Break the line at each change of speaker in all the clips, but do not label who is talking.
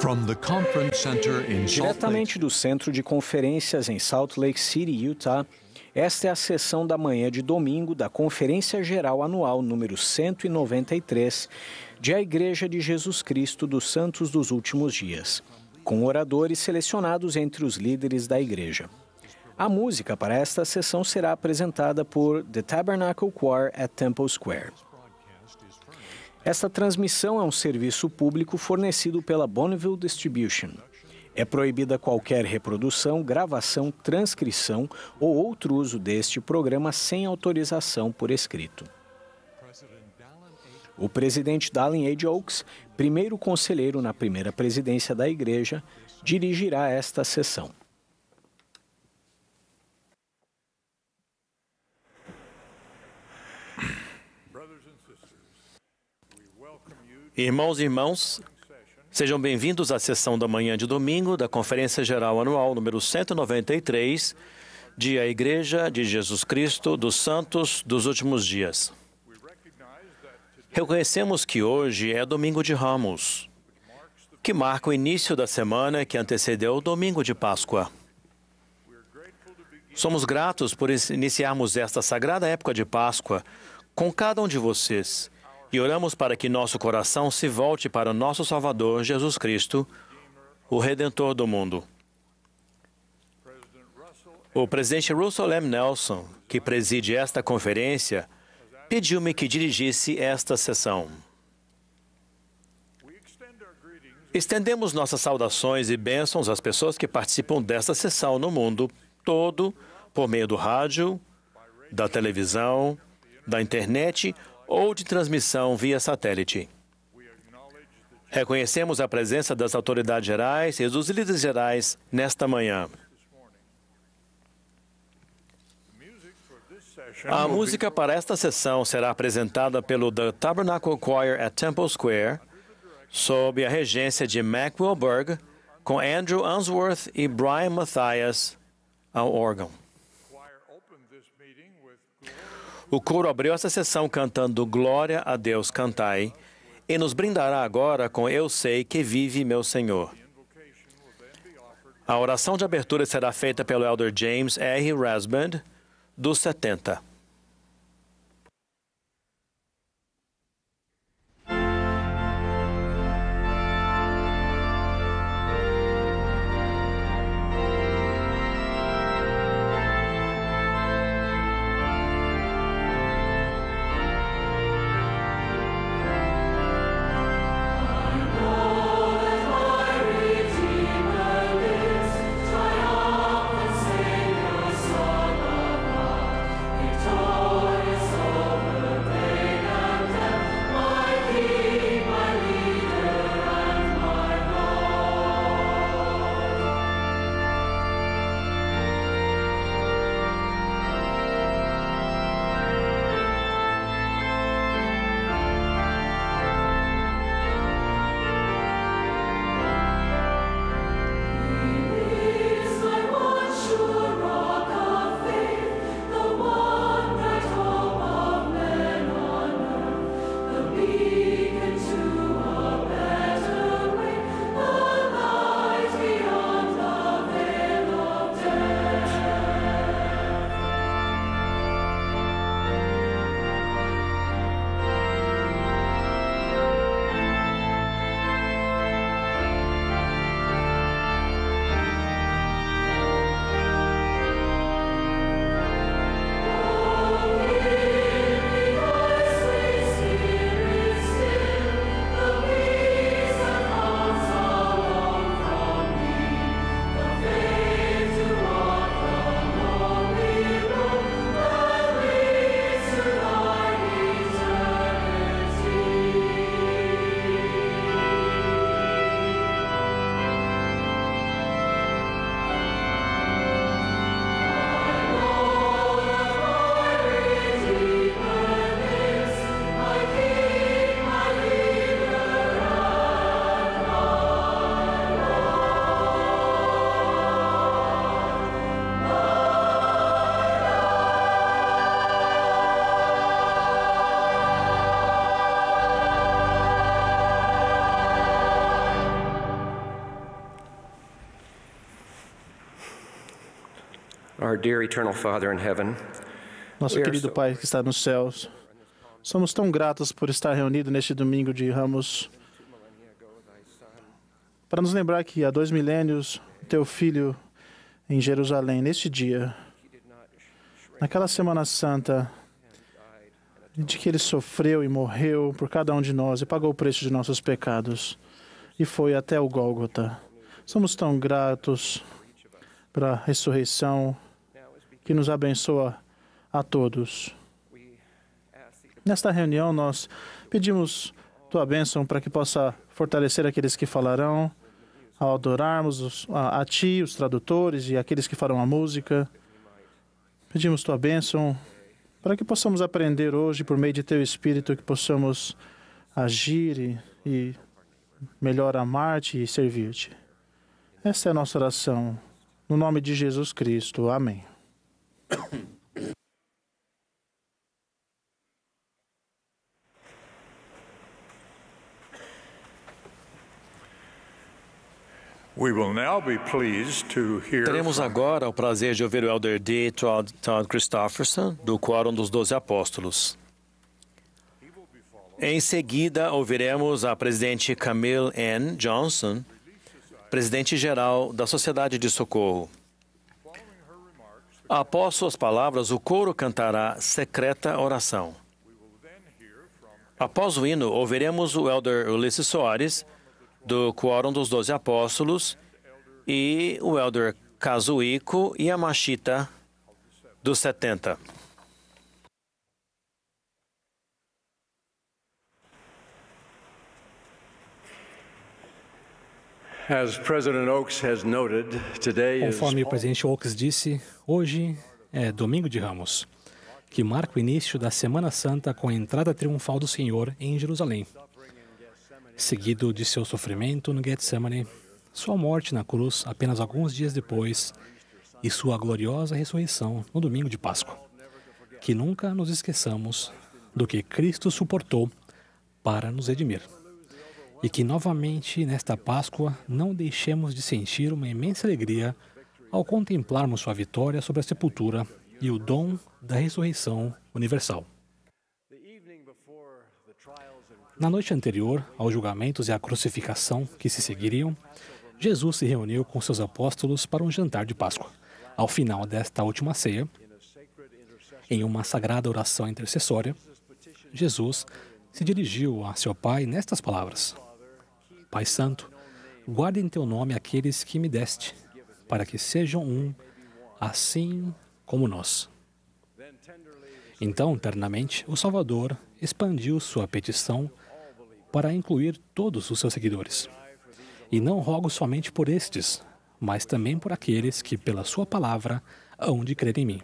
From the Conference Center in Salt Lake.
Diretamente do Centro de Conferências em Salt Lake City, Utah, esta é a sessão da manhã de domingo da Conferência Geral Anual número 193 de A Igreja de Jesus Cristo dos Santos dos Últimos Dias, com oradores selecionados entre os líderes da igreja. A música para esta sessão será apresentada por The Tabernacle Choir at Temple Square. Esta transmissão é um serviço público fornecido pela Bonneville Distribution. É proibida qualquer reprodução, gravação, transcrição ou outro uso deste programa sem autorização por escrito. O presidente Dallin H. Oaks, primeiro conselheiro na primeira presidência da igreja, dirigirá esta sessão.
Irmãos e irmãs, sejam bem-vindos à sessão da manhã de domingo da Conferência Geral Anual número 193 de A Igreja de Jesus Cristo dos Santos dos Últimos Dias. Reconhecemos que hoje é Domingo de Ramos, que marca o início da semana que antecedeu o Domingo de Páscoa. Somos gratos por iniciarmos esta sagrada época de Páscoa com cada um de vocês e oramos para que nosso coração se volte para o nosso Salvador, Jesus Cristo, o Redentor do mundo. O presidente Russell M. Nelson, que preside esta conferência, pediu-me que dirigisse esta sessão. Estendemos nossas saudações e bênçãos às pessoas que participam desta sessão no mundo todo, por meio do rádio, da televisão, da internet ou de transmissão via satélite. Reconhecemos a presença das autoridades gerais e dos líderes gerais nesta manhã. A música para esta sessão será apresentada pelo The Tabernacle Choir at Temple Square, sob a regência de Mac Wilberg, com Andrew Unsworth e Brian Mathias ao órgão. O coro abriu essa sessão cantando Glória a Deus Cantai e nos brindará agora com Eu Sei que Vive Meu Senhor. A oração de abertura será feita pelo Elder James R. Rasband, dos 70.
Triumphant Savior, Son of God, Our dear eternal Father in heaven,
Nosso querido Pai que está nos céus, somos tão gratos por estar reunidos neste domingo de Ramos para nos lembrar que há 2 milênios, teu Filho em Jerusalém, neste dia, naquela Semana Santa, de que ele sofreu e morreu por cada um de nós e pagou o preço de nossos pecados e foi até o Gólgota. Somos tão gratos pela ressurreição que nos abençoa a todos. Nesta reunião, nós pedimos tua bênção para que possa fortalecer aqueles que falarão, ao adorarmos a ti, os tradutores e aqueles que farão a música. Pedimos tua bênção para que possamos aprender hoje, por meio de teu Espírito, que possamos agir e melhor amar-te e servir-te. Esta é a nossa oração. No nome de Jesus Cristo. Amém.
Teremos agora o prazer de ouvir o Elder D. Todd Christofferson, do Quórum dos 12 Apóstolos. Em seguida, ouviremos a presidente Camille N. Johnson, presidente-geral da Sociedade de Socorro. Após suas palavras, o coro cantará Secreta Oração. Após o hino, ouviremos o Elder Ulisses Soares, do Quórum dos 12 Apóstolos, e o Elder Kazuhiko Yamashita, dos 70.
Conforme o presidente Oaks disse, hoje é Domingo de Ramos, que marca o início da Semana Santa com a entrada triunfal do Senhor em Jerusalém, seguido de seu sofrimento no Getsemane, sua morte na cruz apenas alguns dias depois e sua gloriosa ressurreição no domingo de Páscoa. Que nunca nos esqueçamos do que Cristo suportou para nos redimir. E que novamente nesta Páscoa não deixemos de sentir uma imensa alegria ao contemplarmos sua vitória sobre a sepultura e o dom da ressurreição universal. Na noite anterior aos julgamentos e à crucificação que se seguiriam, Jesus se reuniu com seus apóstolos para um jantar de Páscoa. Ao final desta última ceia, em uma sagrada oração intercessória, Jesus se dirigiu a seu Pai nestas palavras: Pai Santo, guarde em teu nome aqueles que me deste, para que sejam um, assim como nós. Então, ternamente, o Salvador expandiu sua petição para incluir todos os seus seguidores. E não rogo somente por estes, mas também por aqueles que, pela sua palavra, hão de crer em mim,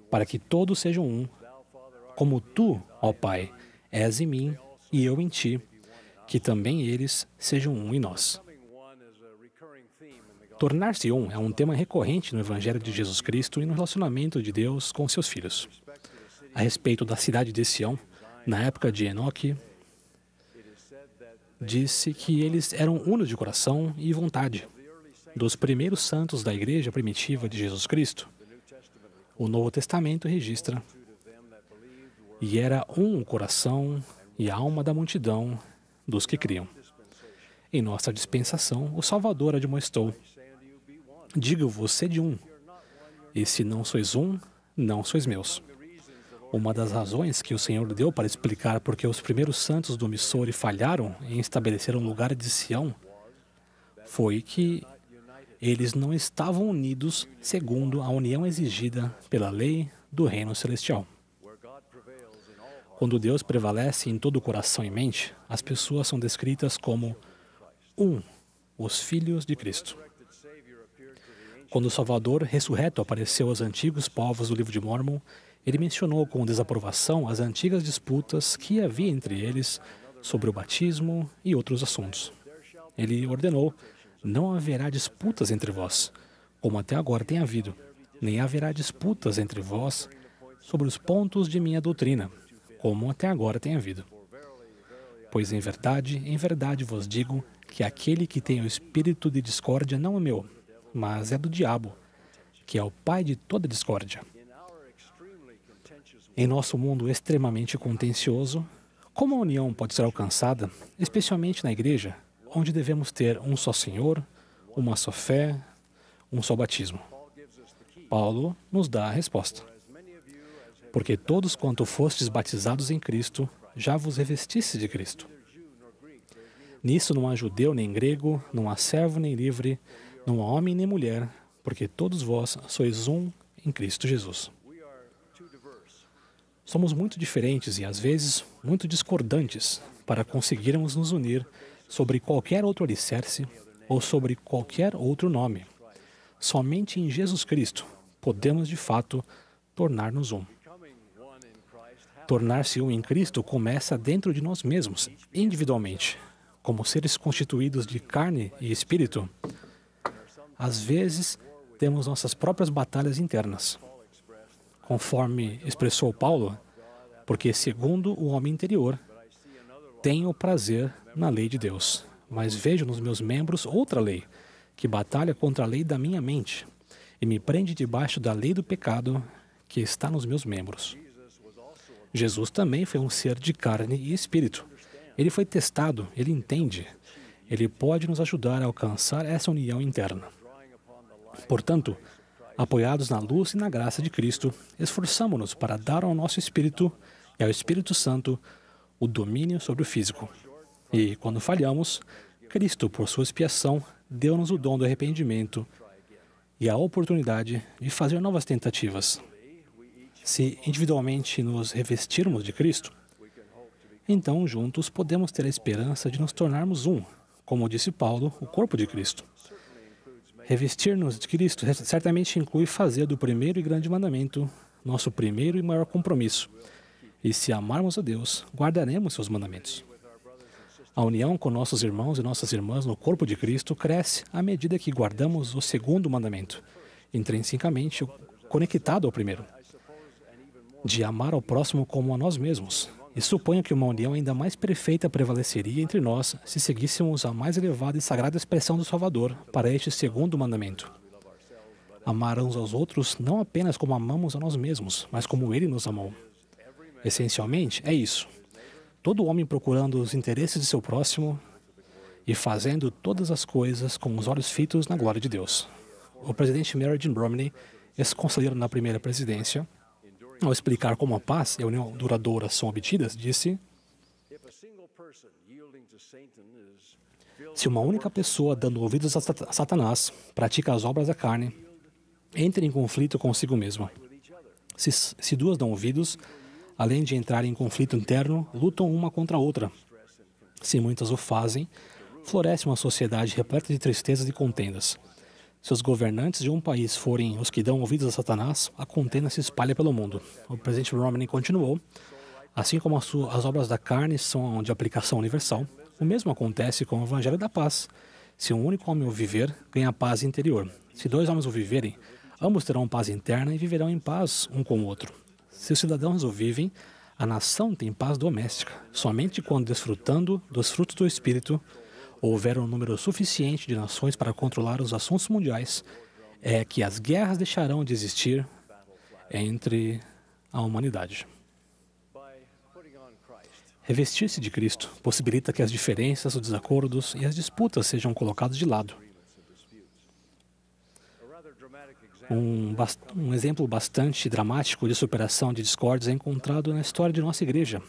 para que todos sejam um, como tu, ó Pai, és em mim e eu em ti, que também eles sejam um em nós. Tornar-se um é um tema recorrente no Evangelho de Jesus Cristo e no relacionamento de Deus com seus filhos. A respeito da cidade de Sião, na época de Enoque, disse que eles eram unos de coração e vontade, dos primeiros santos da igreja primitiva de Jesus Cristo. O Novo Testamento registra: e era um o coração e a alma da multidão dos que criam. Em nossa dispensação, o Salvador admoestou: digo-vos, sede um, e se não sois um, não sois meus. Uma das razões que o Senhor deu para explicar por que os primeiros santos do Missori falharam em estabelecer um lugar de Sião foi que eles não estavam unidos segundo a união exigida pela lei do reino celestial. Quando Deus prevalece em todo o coração e mente, as pessoas são descritas como um, os filhos de Cristo. Quando o Salvador ressurreto apareceu aos antigos povos do livro de Mórmon, ele mencionou com desaprovação as antigas disputas que havia entre eles sobre o batismo e outros assuntos. Ele ordenou: não haverá disputas entre vós, como até agora tem havido, nem haverá disputas entre vós sobre os pontos de minha doutrina, como até agora tem havido. Pois em verdade vos digo que aquele que tem o espírito de discórdia não é meu, mas é do diabo, que é o pai de toda discórdia. Em nosso mundo extremamente contencioso, como a união pode ser alcançada, especialmente na igreja, onde devemos ter um só Senhor, uma só fé, um só batismo? Paulo nos dá a resposta. Porque todos quanto fostes batizados em Cristo, já vos revestisse de Cristo. Nisso não há judeu nem grego, não há servo nem livre, não há homem nem mulher, porque todos vós sois um em Cristo Jesus. Somos muito diferentes e, às vezes, muito discordantes para conseguirmos nos unir sobre qualquer outro alicerce ou sobre qualquer outro nome. Somente em Jesus Cristo podemos, de fato, tornar-nos um. Tornar-se um em Cristo começa dentro de nós mesmos, individualmente. Como seres constituídos de carne e espírito, às vezes temos nossas próprias batalhas internas. Conforme expressou Paulo, porque segundo o homem interior, tenho prazer na lei de Deus, mas vejo nos meus membros outra lei, que batalha contra a lei da minha mente e me prende debaixo da lei do pecado que está nos meus membros. Jesus também foi um ser de carne e espírito. Ele foi testado, ele entende. Ele pode nos ajudar a alcançar essa união interna. Portanto, apoiados na luz e na graça de Cristo, esforçamo-nos para dar ao nosso espírito e ao Espírito Santo o domínio sobre o físico. E, quando falhamos, Cristo, por sua expiação, deu-nos o dom do arrependimento e a oportunidade de fazer novas tentativas. Se individualmente nos revestirmos de Cristo, então juntos podemos ter a esperança de nos tornarmos um, como disse Paulo, o corpo de Cristo. Revestir-nos de Cristo certamente inclui fazer do primeiro e grande mandamento nosso primeiro e maior compromisso. E se amarmos a Deus, guardaremos seus mandamentos. A união com nossos irmãos e nossas irmãs no corpo de Cristo cresce à medida que guardamos o segundo mandamento, intrinsecamente conectado ao primeiro, de amar ao próximo como a nós mesmos. E suponho que uma união ainda mais perfeita prevaleceria entre nós se seguíssemos a mais elevada e sagrada expressão do Salvador para este segundo mandamento. Amar uns aos outros não apenas como amamos a nós mesmos, mas como Ele nos amou. Essencialmente, é isso. Todo homem procurando os interesses de seu próximo e fazendo todas as coisas com os olhos fitos na glória de Deus. O presidente Mary Jean Romney, ex-conselheiro na primeira presidência, ao explicar como a paz e a união duradoura são obtidas, disse: se uma única pessoa, dando ouvidos a Satanás, pratica as obras da carne, entra em conflito consigo mesma. Se duas dão ouvidos, além de entrar em conflito interno, lutam uma contra a outra. Se muitas o fazem, floresce uma sociedade repleta de tristezas e contendas. Se os governantes de um país forem os que dão ouvidos a Satanás, a contenda se espalha pelo mundo. O presidente Romney continuou: assim como as obras da carne são de aplicação universal, o mesmo acontece com o Evangelho da Paz. Se um único homem o viver, ganha paz interior. Se dois homens o viverem, ambos terão paz interna e viverão em paz um com o outro. Se os cidadãos o vivem, a nação tem paz doméstica. Somente quando, desfrutando dos frutos do Espírito, houver um número suficiente de nações para controlar os assuntos mundiais, é que as guerras deixarão de existir entre a humanidade. Revestir-se de Cristo possibilita que as diferenças, os desacordos e as disputas sejam colocados de lado. Um exemplo bastante dramático de superação de discórdias é encontrado na história de nossa igreja.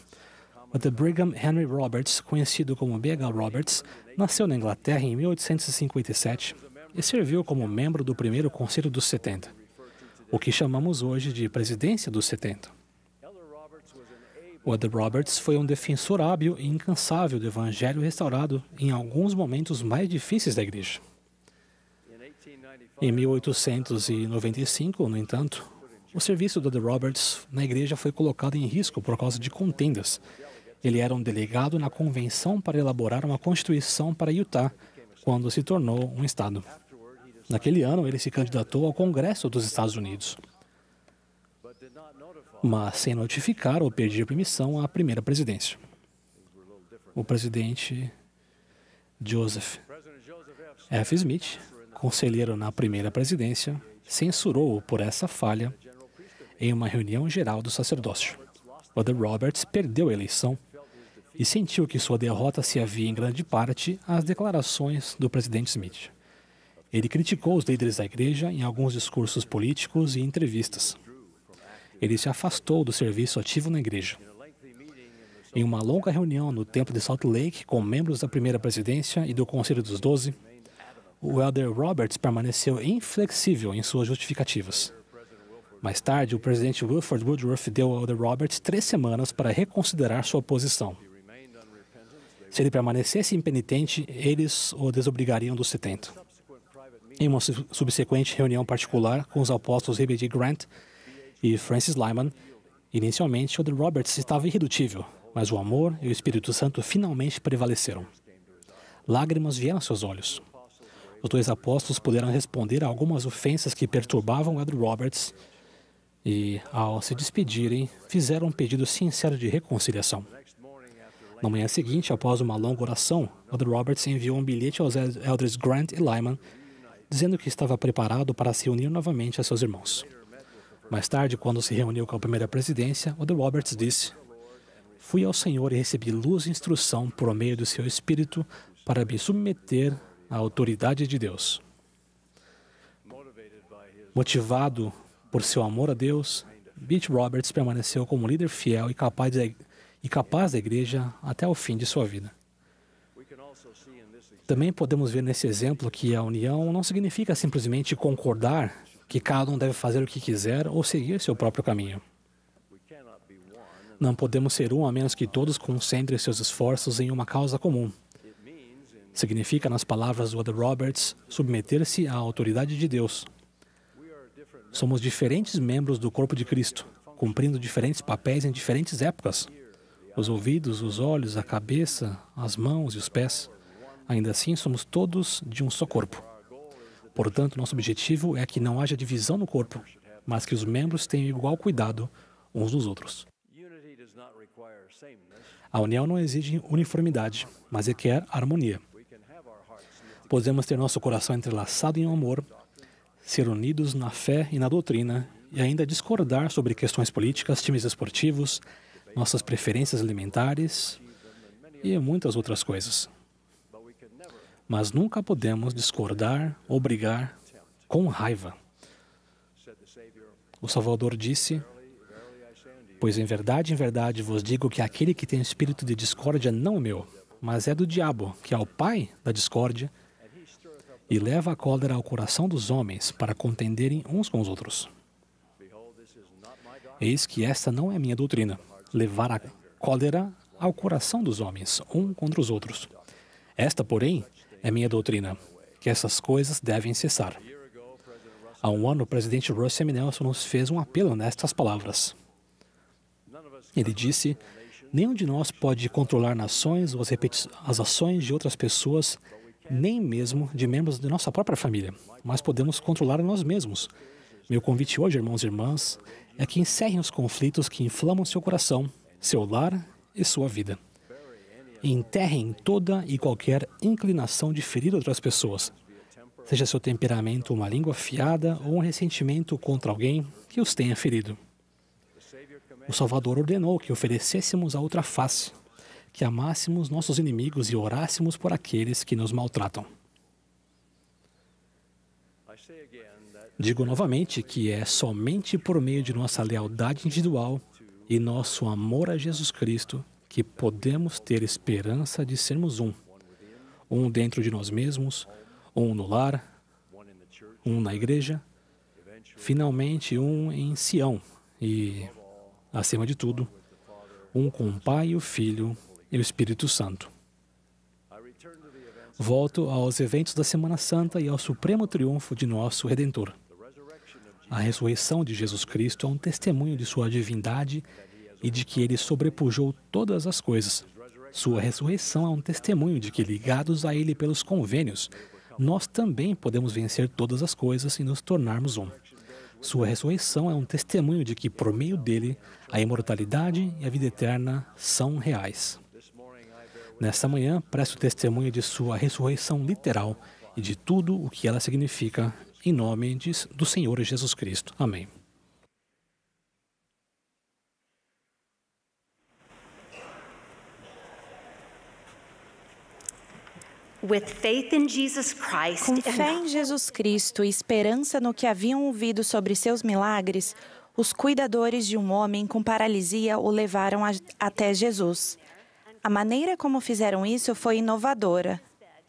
O The Brigham Henry Roberts, conhecido como B.H. Roberts, nasceu na Inglaterra em 1857 e serviu como membro do primeiro Conselho dos 70, o que chamamos hoje de Presidência dos 70. O Elder Roberts foi um defensor hábil e incansável do Evangelho restaurado em alguns momentos mais difíceis da igreja. Em 1895, no entanto, o serviço do Elder Roberts na igreja foi colocado em risco por causa de contendas. Ele era um delegado na convenção para elaborar uma constituição para Utah, quando se tornou um estado. Naquele ano, ele se candidatou ao Congresso dos Estados Unidos, mas sem notificar ou pedir permissão à primeira presidência. O presidente Joseph F. Smith, conselheiro na primeira presidência, censurou-o por essa falha em uma reunião geral do sacerdócio. Brother Roberts perdeu a eleição e sentiu que sua derrota se havia em grande parte às declarações do presidente Smith. Ele criticou os líderes da igreja em alguns discursos políticos e entrevistas. Ele se afastou do serviço ativo na igreja. Em uma longa reunião no templo de Salt Lake com membros da primeira presidência e do Conselho dos 12, o Elder Roberts permaneceu inflexível em suas justificativas. Mais tarde, o presidente Wilford Woodruff deu ao Elder Roberts 3 semanas para reconsiderar sua posição. Se ele permanecesse impenitente, eles o desobrigariam dos 70. Em uma subsequente reunião particular com os apóstolos R.B.G. Grant e Francis Lyman, inicialmente, Elder Roberts estava irredutível, mas o amor e o Espírito Santo finalmente prevaleceram. Lágrimas vieram aos seus olhos. Os 2 apóstolos puderam responder a algumas ofensas que perturbavam Elder Roberts e, ao se despedirem, fizeram um pedido sincero de reconciliação. Na manhã seguinte, após uma longa oração, Elder Roberts enviou um bilhete aos Elders Grant e Lyman, dizendo que estava preparado para se unir novamente a seus irmãos. Mais tarde, quando se reuniu com a primeira presidência, Elder Roberts disse: "Fui ao Senhor e recebi luz e instrução por meio do seu Espírito para me submeter à autoridade de Deus." Motivado por seu amor a Deus, Beach Roberts permaneceu como líder fiel e capaz da igreja até o fim de sua vida. Também podemos ver nesse exemplo que a união não significa simplesmente concordar que cada um deve fazer o que quiser ou seguir seu próprio caminho. Não podemos ser um a menos que todos concentrem seus esforços em uma causa comum. Significa, nas palavras do Elder Roberts, submeter-se à autoridade de Deus. Somos diferentes membros do corpo de Cristo, cumprindo diferentes papéis em diferentes épocas. Os ouvidos, os olhos, a cabeça, as mãos e os pés. Ainda assim, somos todos de um só corpo. Portanto, nosso objetivo é que não haja divisão no corpo, mas que os membros tenham igual cuidado uns dos outros. A união não exige uniformidade, mas requer harmonia. Podemos ter nosso coração entrelaçado em amor, ser unidos na fé e na doutrina, e ainda discordar sobre questões políticas, times esportivos, nossas preferências alimentares e muitas outras coisas. Mas nunca podemos discordar ou brigar com raiva. O Salvador disse: "Pois em verdade vos digo que aquele que tem espírito de discórdia não é meu, mas é do diabo, que é o pai da discórdia, e leva a cólera ao coração dos homens para contenderem uns com os outros. Eis que esta não é minha doutrina, levar a cólera ao coração dos homens, um contra os outros. Esta, porém, é minha doutrina, que essas coisas devem cessar." Há um ano, o presidente Russell M. Nelson nos fez um apelo nestas palavras. Ele disse: "Nenhum de nós pode controlar nações ou as ações de outras pessoas, nem mesmo de membros de nossa própria família, mas podemos controlar a nós mesmos. Meu convite hoje, irmãos e irmãs, é que encerrem os conflitos que inflamam seu coração, seu lar e sua vida. E enterrem toda e qualquer inclinação de ferir outras pessoas, seja seu temperamento uma língua afiada ou um ressentimento contra alguém que os tenha ferido. O Salvador ordenou que oferecêssemos a outra face, que amássemos nossos inimigos e orássemos por aqueles que nos maltratam." Digo novamente que é somente por meio de nossa lealdade individual e nosso amor a Jesus Cristo que podemos ter esperança de sermos um dentro de nós mesmos, um no lar, um na igreja, finalmente um em Sião e, acima de tudo, um com o Pai, o Filho e o Espírito Santo. Volto aos eventos da Semana Santa e ao supremo triunfo de nosso Redentor. A ressurreição de Jesus Cristo é um testemunho de sua divindade e de que ele sobrepujou todas as coisas. Sua ressurreição é um testemunho de que, ligados a ele pelos convênios, nós também podemos vencer todas as coisas e nos tornarmos um. Sua ressurreição é um testemunho de que, por meio dele, a imortalidade e a vida eterna são reais. Nesta manhã, presto testemunho de sua ressurreição literal e de tudo o que ela significa em nome do Senhor Jesus Cristo. Amém.
Com fé em Jesus Cristo e esperança no que haviam ouvido sobre seus milagres, os cuidadores de um homem com paralisia o levaram até Jesus. A maneira como fizeram isso foi inovadora.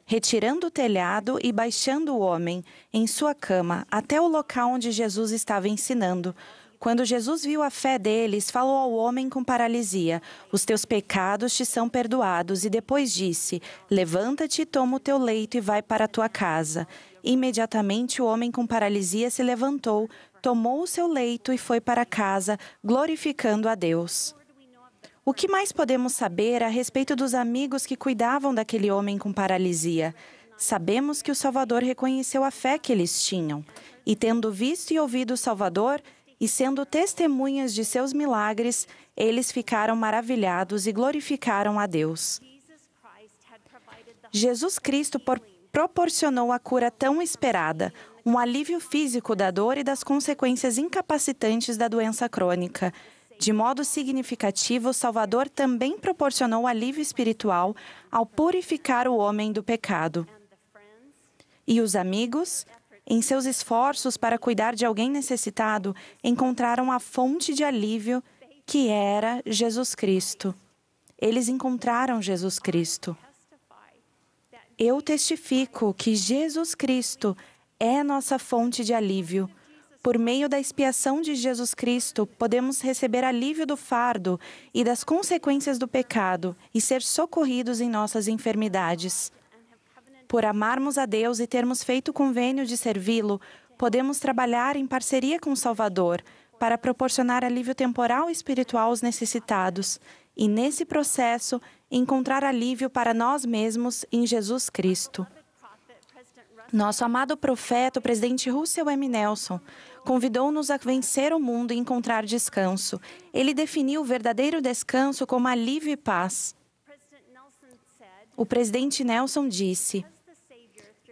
Retirando o telhado e baixando o homem em sua cama até o local onde Jesus estava ensinando. Quando Jesus viu a fé deles, falou ao homem com paralisia: "Os teus pecados te são perdoados", e depois disse: "Levanta-te, toma o teu leito e vai para a tua casa." Imediatamente o homem com paralisia se levantou, tomou o seu leito e foi para casa, glorificando a Deus. O que mais podemos saber a respeito dos amigos que cuidavam daquele homem com paralisia? Sabemos que o Salvador reconheceu a fé que eles tinham. E tendo visto e ouvido o Salvador, e sendo testemunhas de seus milagres, eles ficaram maravilhados e glorificaram a Deus. Jesus Cristo proporcionou a cura tão esperada, um alívio físico da dor e das consequências incapacitantes da doença crônica. De modo significativo, o Salvador também proporcionou alívio espiritual ao purificar o homem do pecado. E os amigos, em seus esforços para cuidar de alguém necessitado, encontraram a fonte de alívio, que era Jesus Cristo. Eles encontraram Jesus Cristo. Eu testifico que Jesus Cristo é nossa fonte de alívio. Por meio da expiação de Jesus Cristo, podemos receber alívio do fardo e das consequências do pecado e ser socorridos em nossas enfermidades. Por amarmos a Deus e termos feito o convênio de servi-lo, podemos trabalhar em parceria com o Salvador para proporcionar alívio temporal e espiritual aos necessitados e, nesse processo, encontrar alívio para nós mesmos em Jesus Cristo. Nosso amado profeta, o presidente Russell M. Nelson, convidou-nos a vencer o mundo e encontrar descanso. Ele definiu o verdadeiro descanso como alívio e paz. O presidente Nelson disse: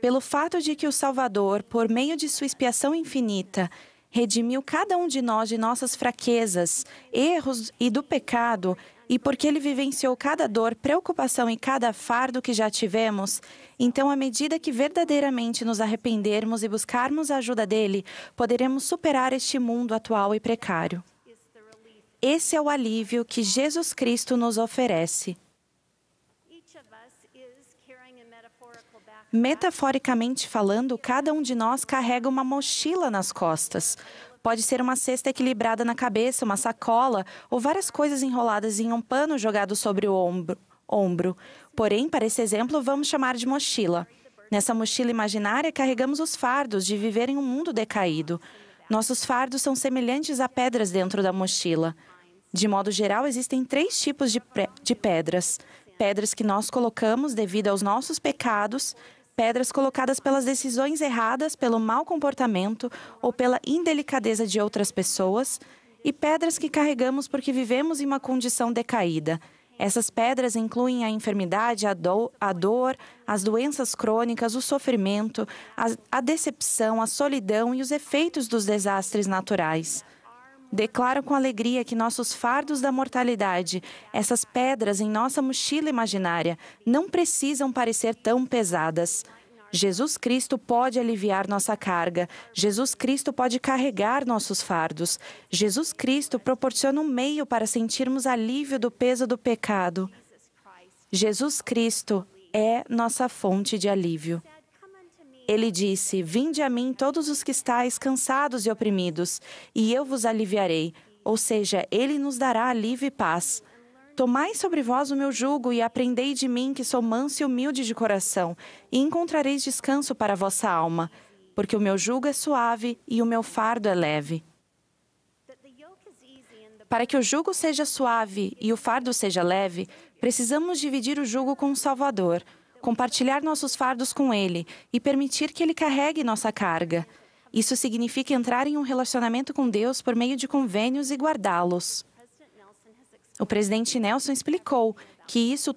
"Pelo fato de que o Salvador, por meio de sua expiação infinita, redimiu cada um de nós de nossas fraquezas, erros e do pecado, e porque Ele vivenciou cada dor, preocupação e cada fardo que já tivemos, então, à medida que verdadeiramente nos arrependermos e buscarmos a ajuda dEle, poderemos superar este mundo atual e precário." Esse é o alívio que Jesus Cristo nos oferece. Metaforicamente falando, cada um de nós carrega uma mochila nas costas. Pode ser uma cesta equilibrada na cabeça, uma sacola ou várias coisas enroladas em um pano jogado sobre o ombro. Porém, para esse exemplo, vamos chamar de mochila. Nessa mochila imaginária, carregamos os fardos de viver em um mundo decaído. Nossos fardos são semelhantes a pedras dentro da mochila. De modo geral, existem 3 tipos de pedras. Pedras que nós colocamos devido aos nossos pecados, pedras colocadas pelas decisões erradas, pelo mau comportamento ou pela indelicadeza de outras pessoas, e pedras que carregamos porque vivemos em uma condição decaída. Essas pedras incluem a enfermidade, a dor, as doenças crônicas, o sofrimento, a decepção, a solidão e os efeitos dos desastres naturais. Declaro com alegria que nossos fardos da mortalidade, essas pedras em nossa mochila imaginária, não precisam parecer tão pesadas. Jesus Cristo pode aliviar nossa carga. Jesus Cristo pode carregar nossos fardos. Jesus Cristo proporciona um meio para sentirmos alívio do peso do pecado. Jesus Cristo é nossa fonte de alívio. Ele disse: "Vinde a mim todos os que estáis cansados e oprimidos, e eu vos aliviarei." Ou seja, Ele nos dará alívio e paz. "Tomai sobre vós o meu jugo e aprendei de mim, que sou manso e humilde de coração, e encontrareis descanso para a vossa alma, porque o meu jugo é suave e o meu fardo é leve." Para que o jugo seja suave e o fardo seja leve, precisamos dividir o jugo com o Salvador, compartilhar nossos fardos com Ele e permitir que Ele carregue nossa carga. Isso significa entrar em um relacionamento com Deus por meio de convênios e guardá-los. O presidente Nelson explicou que isso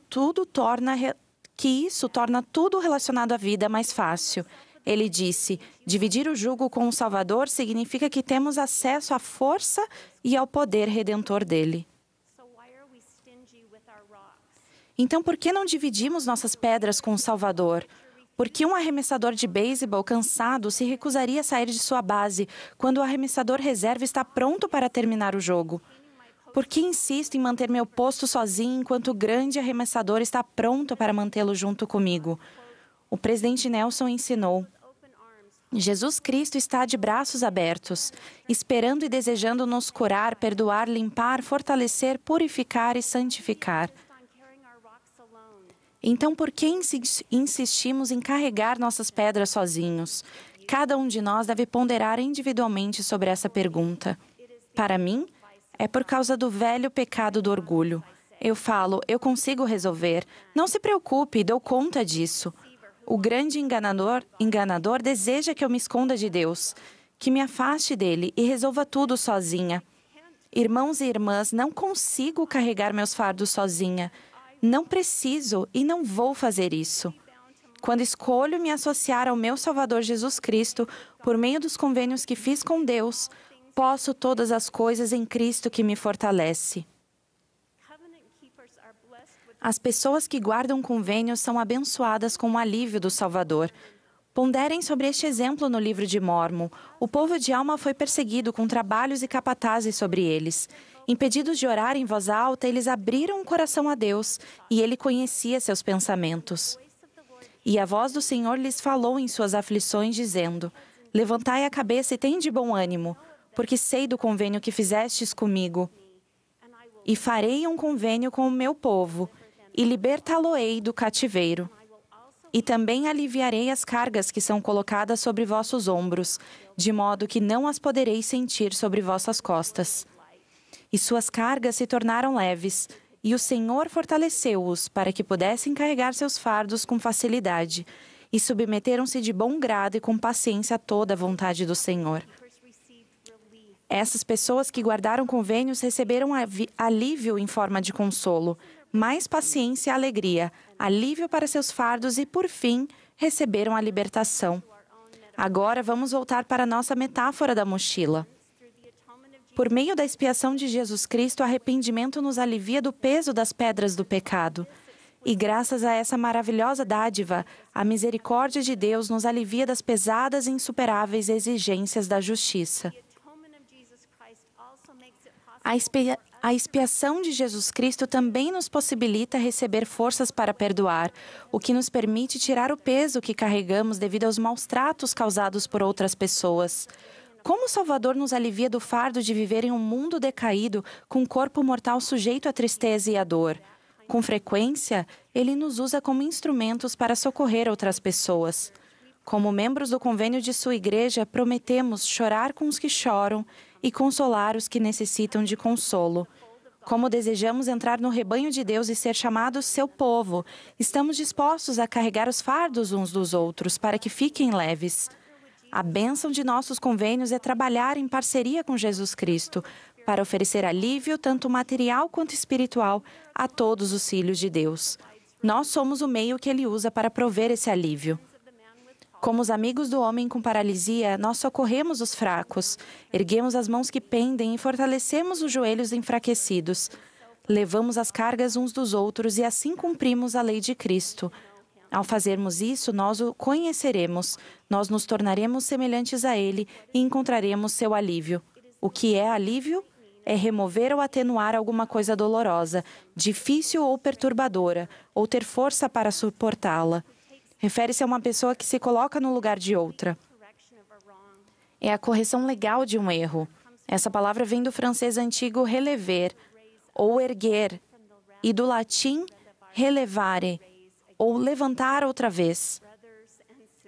torna tudo relacionado à vida mais fácil. Ele disse: dividir o jugo com o Salvador significa que temos acesso à força e ao poder redentor dele. Então, por que não dividimos nossas pedras com o Salvador? Por que um arremessador de beisebol cansado se recusaria a sair de sua base quando o arremessador reserva está pronto para terminar o jogo? Por que insisto em manter meu posto sozinho enquanto o grande arremessador está pronto para mantê-lo junto comigo? O presidente Nelson ensinou: Jesus Cristo está de braços abertos, esperando e desejando nos curar, perdoar, limpar, fortalecer, purificar e santificar. Então, por que insistimos em carregar nossas pedras sozinhos? Cada um de nós deve ponderar individualmente sobre essa pergunta. Para mim, é por causa do velho pecado do orgulho. Eu falo: eu consigo resolver. Não se preocupe, dou conta disso. O grande enganador deseja que eu me esconda de Deus, que me afaste dele e resolva tudo sozinha. Irmãos e irmãs, não consigo carregar meus fardos sozinha. Não preciso e não vou fazer isso. Quando escolho me associar ao meu Salvador Jesus Cristo, por meio dos convênios que fiz com Deus, posso todas as coisas em Cristo que me fortalece. As pessoas que guardam convênios são abençoadas com o alívio do Salvador. Ponderem sobre este exemplo no livro de Mórmon. O povo de Alma foi perseguido com trabalhos e capatazes sobre eles. Impedidos de orar em voz alta, eles abriram o coração a Deus, e Ele conhecia seus pensamentos. E a voz do Senhor lhes falou em suas aflições, dizendo: levantai a cabeça e tende bom ânimo, porque sei do convênio que fizestes comigo. E farei um convênio com o meu povo, e libertá-lo-ei do cativeiro. E também aliviarei as cargas que são colocadas sobre vossos ombros, de modo que não as podereis sentir sobre vossas costas. E suas cargas se tornaram leves, e o Senhor fortaleceu-os para que pudessem carregar seus fardos com facilidade, e submeteram-se de bom grado e com paciência a toda a vontade do Senhor. Essas pessoas que guardaram convênios receberam alívio em forma de consolo, mais paciência e alegria, alívio para seus fardos e, por fim, receberam a libertação. Agora vamos voltar para a nossa metáfora da mochila. Por meio da expiação de Jesus Cristo, o arrependimento nos alivia do peso das pedras do pecado. E graças a essa maravilhosa dádiva, a misericórdia de Deus nos alivia das pesadas e insuperáveis exigências da justiça. A expiação de Jesus Cristo também nos possibilita receber forças para perdoar, o que nos permite tirar o peso que carregamos devido aos maus tratos causados por outras pessoas. Como o Salvador nos alivia do fardo de viver em um mundo decaído, com um corpo mortal sujeito à tristeza e à dor? Com frequência, Ele nos usa como instrumentos para socorrer outras pessoas. Como membros do convênio de sua igreja, prometemos chorar com os que choram e consolar os que necessitam de consolo. Como desejamos entrar no rebanho de Deus e ser chamados seu povo, estamos dispostos a carregar os fardos uns dos outros para que fiquem leves. A bênção de nossos convênios é trabalhar em parceria com Jesus Cristo, para oferecer alívio, tanto material quanto espiritual, a todos os filhos de Deus. Nós somos o meio que Ele usa para prover esse alívio. Como os amigos do homem com paralisia, nós socorremos os fracos, erguemos as mãos que pendem e fortalecemos os joelhos enfraquecidos. Levamos as cargas uns dos outros e assim cumprimos a lei de Cristo. Ao fazermos isso, nós o conheceremos, nós nos tornaremos semelhantes a Ele e encontraremos seu alívio. O que é alívio? É remover ou atenuar alguma coisa dolorosa, difícil ou perturbadora, ou ter força para suportá-la. Refere-se a uma pessoa que se coloca no lugar de outra. É a correção legal de um erro. Essa palavra vem do francês antigo relever, ou erguer, e do latim relevare, ou levantar outra vez.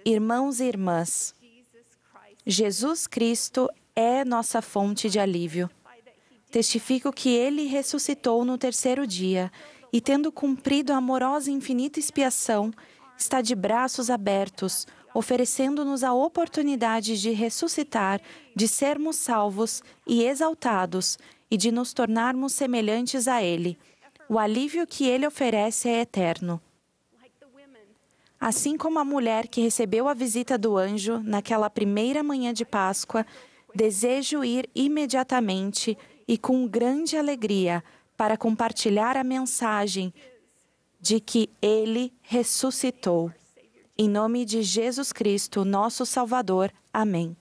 Irmãos e irmãs, Jesus Cristo é nossa fonte de alívio. Testifico que Ele ressuscitou no terceiro dia e, tendo cumprido a amorosa e infinita expiação, está de braços abertos, oferecendo-nos a oportunidade de ressuscitar, de sermos salvos e exaltados e de nos tornarmos semelhantes a Ele. O alívio que Ele oferece é eterno. Assim como a mulher que recebeu a visita do anjo naquela primeira manhã de Páscoa, desejo ir imediatamente e com grande alegria para compartilhar a mensagem de que Ele ressuscitou. Em nome de Jesus Cristo, nosso Salvador. Amém.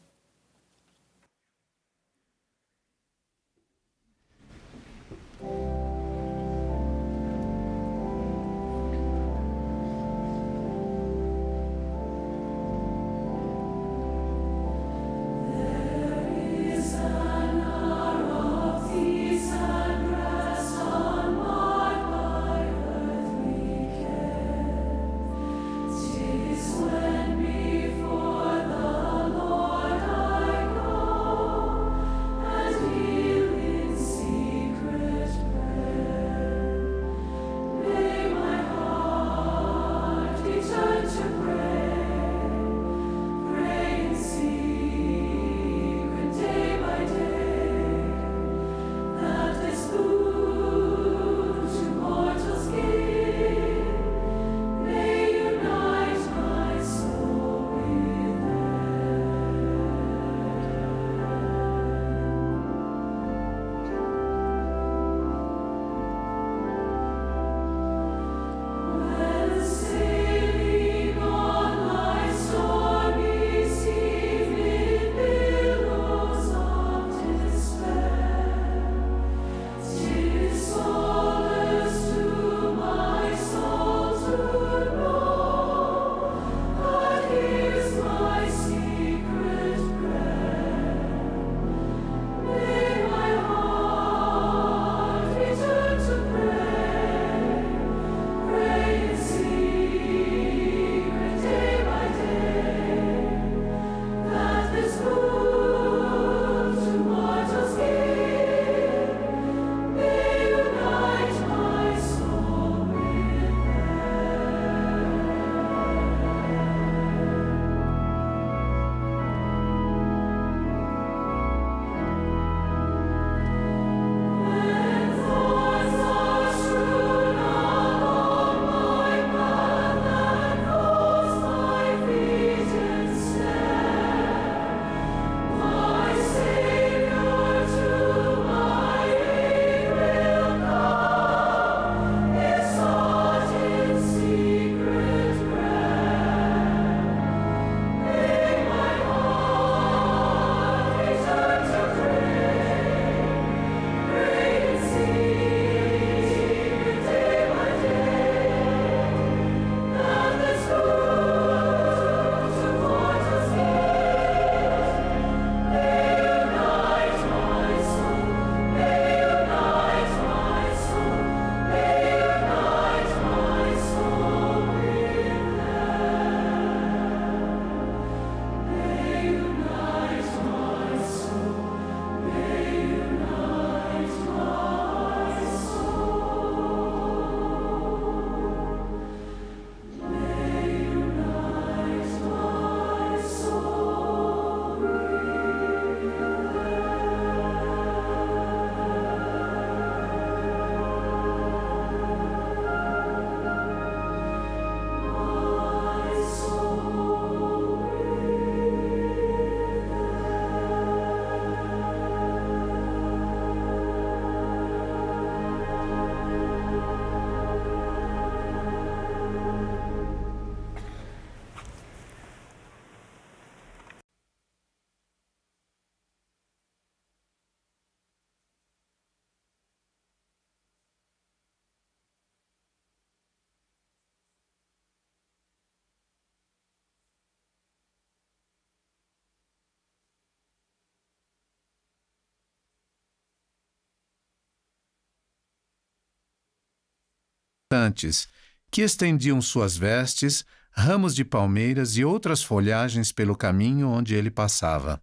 Que estendiam suas vestes, ramos de palmeiras e outras folhagens pelo caminho onde ele passava.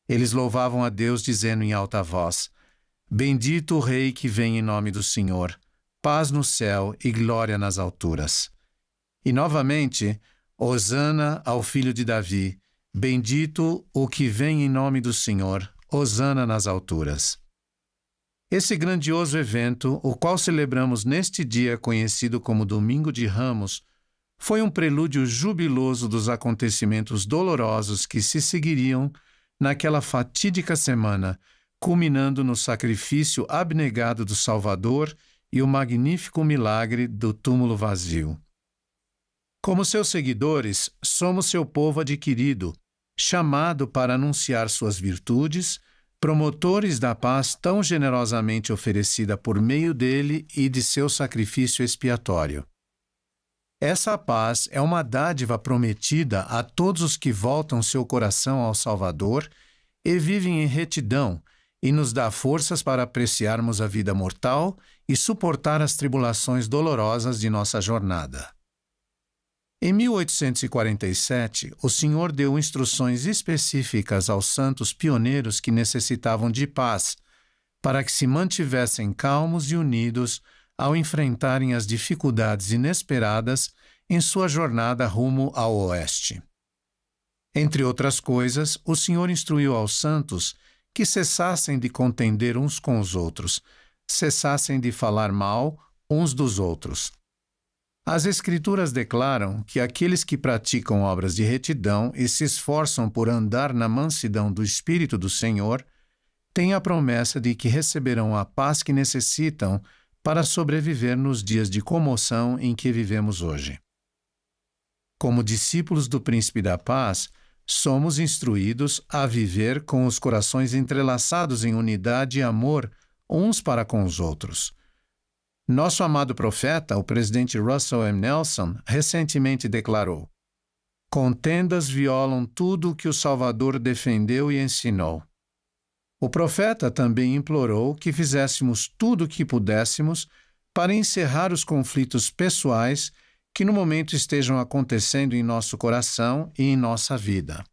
Eles louvavam a Deus, dizendo em alta voz: Bendito o Rei que vem em nome do Senhor, paz no céu e glória nas alturas. E novamente, Hosana ao filho de Davi, bendito o que vem em nome do Senhor, Hosana nas alturas. Esse grandioso evento, o qual celebramos neste dia conhecido como Domingo de Ramos, foi um prelúdio jubiloso dos acontecimentos dolorosos que se seguiriam naquela fatídica semana, culminando no sacrifício abnegado do Salvador e o magnífico milagre do túmulo vazio. Como seus seguidores, somos seu povo adquirido, chamado para anunciar suas virtudes, promotores da paz tão generosamente oferecida por meio dele e de seu sacrifício expiatório. Essa paz é uma dádiva prometida a todos os que voltam seu coração ao Salvador e vivem em retidão, e nos dá forças para apreciarmos a vida mortal e suportar as tribulações dolorosas de nossa jornada. Em 1847, o Senhor deu instruções específicas aos santos pioneiros que necessitavam de paz, para que se mantivessem calmos e unidos ao enfrentarem as dificuldades inesperadas em sua jornada rumo ao oeste. Entre outras coisas, o Senhor instruiu aos santos que cessassem de contender uns com os outros, cessassem de falar mal uns dos outros. As Escrituras declaram que aqueles que praticam obras de retidão e se esforçam por andar na mansidão do Espírito do Senhor têm a promessa de que receberão a paz que necessitam para sobreviver nos dias de comoção em que vivemos hoje. Como discípulos do Príncipe da Paz, somos instruídos a viver com os corações entrelaçados em unidade e amor uns para com os outros. Nosso amado profeta, o presidente Russell M. Nelson, recentemente declarou: "Contendas violam tudo o que o Salvador defendeu e ensinou." O profeta também implorou que fizéssemos tudo o que pudéssemos para encerrar os conflitos pessoais que no momento estejam acontecendo em nosso coração e em nossa vida.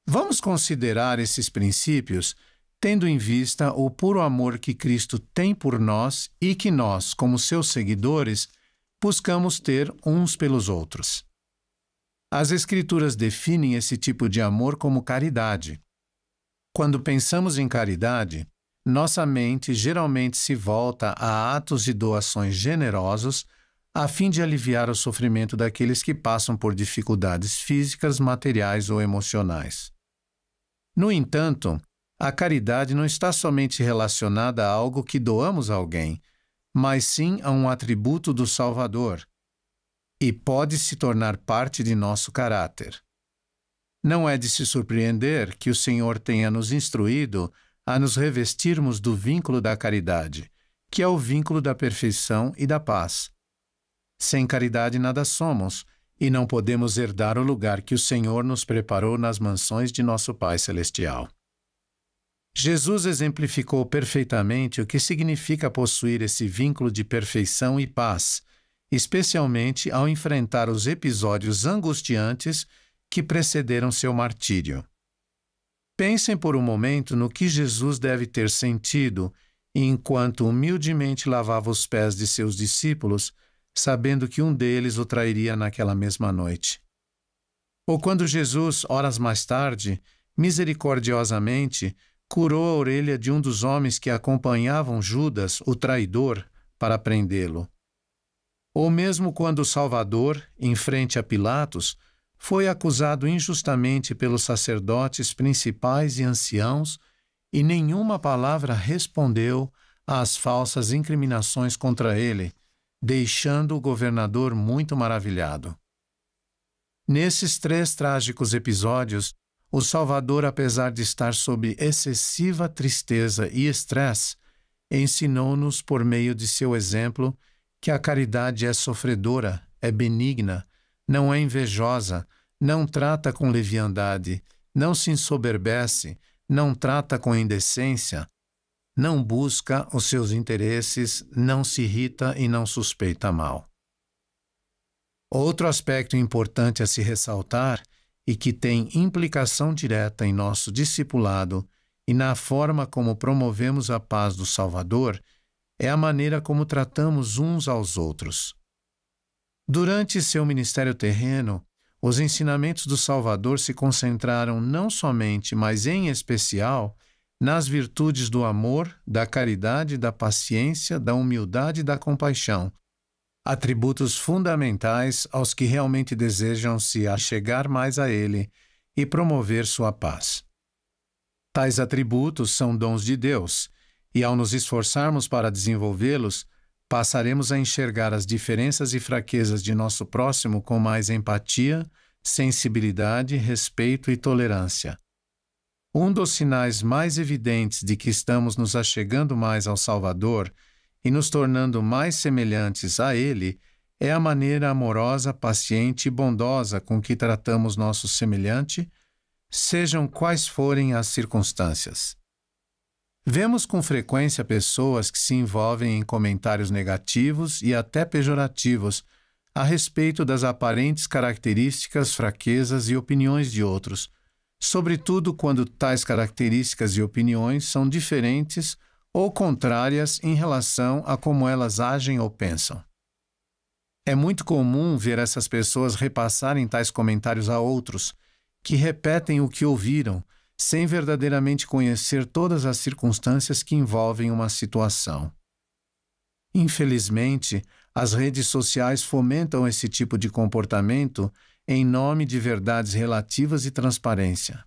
Vamos considerar esses princípios tendo em vista o puro amor que Cristo tem por nós e que nós, como seus seguidores, buscamos ter uns pelos outros. As Escrituras definem esse tipo de amor como caridade. Quando pensamos em caridade, nossa mente geralmente se volta a atos de doações generosos a fim de aliviar o sofrimento daqueles que passam por dificuldades físicas, materiais ou emocionais. No entanto, a caridade não está somente relacionada a algo que doamos a alguém, mas sim a um atributo do Salvador, e pode se tornar parte de nosso caráter. Não é de se surpreender que o Senhor tenha nos instruído a nos revestirmos do vínculo da caridade, que é o vínculo da perfeição e da paz. Sem caridade nada somos, e não podemos herdar o lugar que o Senhor nos preparou nas mansões de nosso Pai Celestial. Jesus exemplificou perfeitamente o que significa possuir esse vínculo de perfeição e paz, especialmente ao enfrentar os episódios angustiantes que precederam seu martírio. Pensem por um momento no que Jesus deve ter sentido enquanto humildemente lavava os pés de seus discípulos, sabendo que um deles o trairia naquela mesma noite. Ou quando Jesus, horas mais tarde, misericordiosamente, curou a orelha de um dos homens que acompanhavam Judas, o traidor, para prendê-lo. Ou mesmo quando o Salvador, em frente a Pilatos, foi acusado injustamente pelos sacerdotes principais e anciãos e nenhuma palavra respondeu às falsas incriminações contra ele, deixando o governador muito maravilhado. Nesses 3 trágicos episódios, o Salvador, apesar de estar sob excessiva tristeza e estresse, ensinou-nos por meio de seu exemplo que a caridade é sofredora, é benigna, não é invejosa, não trata com leviandade, não se ensoberbece, não trata com indecência, não busca os seus interesses, não se irrita e não suspeita mal. Outro aspecto importante a se ressaltar e que tem implicação direta em nosso discipulado e na forma como promovemos a paz do Salvador é a maneira como tratamos uns aos outros. Durante seu ministério terreno, os ensinamentos do Salvador se concentraram não somente, mas em especial, nas virtudes do amor, da caridade, da paciência, da humildade e da compaixão, atributos fundamentais aos que realmente desejam se achegar mais a Ele e promover sua paz. Tais atributos são dons de Deus, e ao nos esforçarmos para desenvolvê-los, passaremos a enxergar as diferenças e fraquezas de nosso próximo com mais empatia, sensibilidade, respeito e tolerância. Um dos sinais mais evidentes de que estamos nos achegando mais ao Salvador e nos tornando mais semelhantes a Ele é a maneira amorosa, paciente e bondosa com que tratamos nosso semelhante, sejam quais forem as circunstâncias. Vemos com frequência pessoas que se envolvem em comentários negativos e até pejorativos a respeito das aparentes características, fraquezas e opiniões de outros, sobretudo quando tais características e opiniões são diferentes ou contrárias em relação a como elas agem ou pensam. É muito comum ver essas pessoas repassarem tais comentários a outros, que repetem o que ouviram, sem verdadeiramente conhecer todas as circunstâncias que envolvem uma situação. Infelizmente, as redes sociais fomentam esse tipo de comportamento em nome de verdades relativas e transparência.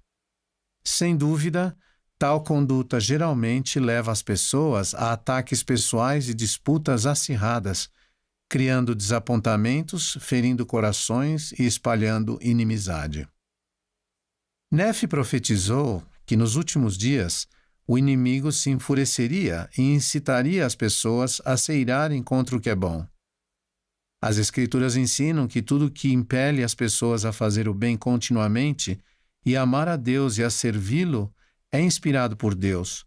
Sem dúvida, tal conduta geralmente leva as pessoas a ataques pessoais e disputas acirradas, criando desapontamentos, ferindo corações e espalhando inimizade. Nefe profetizou que nos últimos dias o inimigo se enfureceria e incitaria as pessoas a se irarem contra o que é bom. As Escrituras ensinam que tudo que impele as pessoas a fazer o bem continuamente e a amar a Deus e a servi-lo é inspirado por Deus.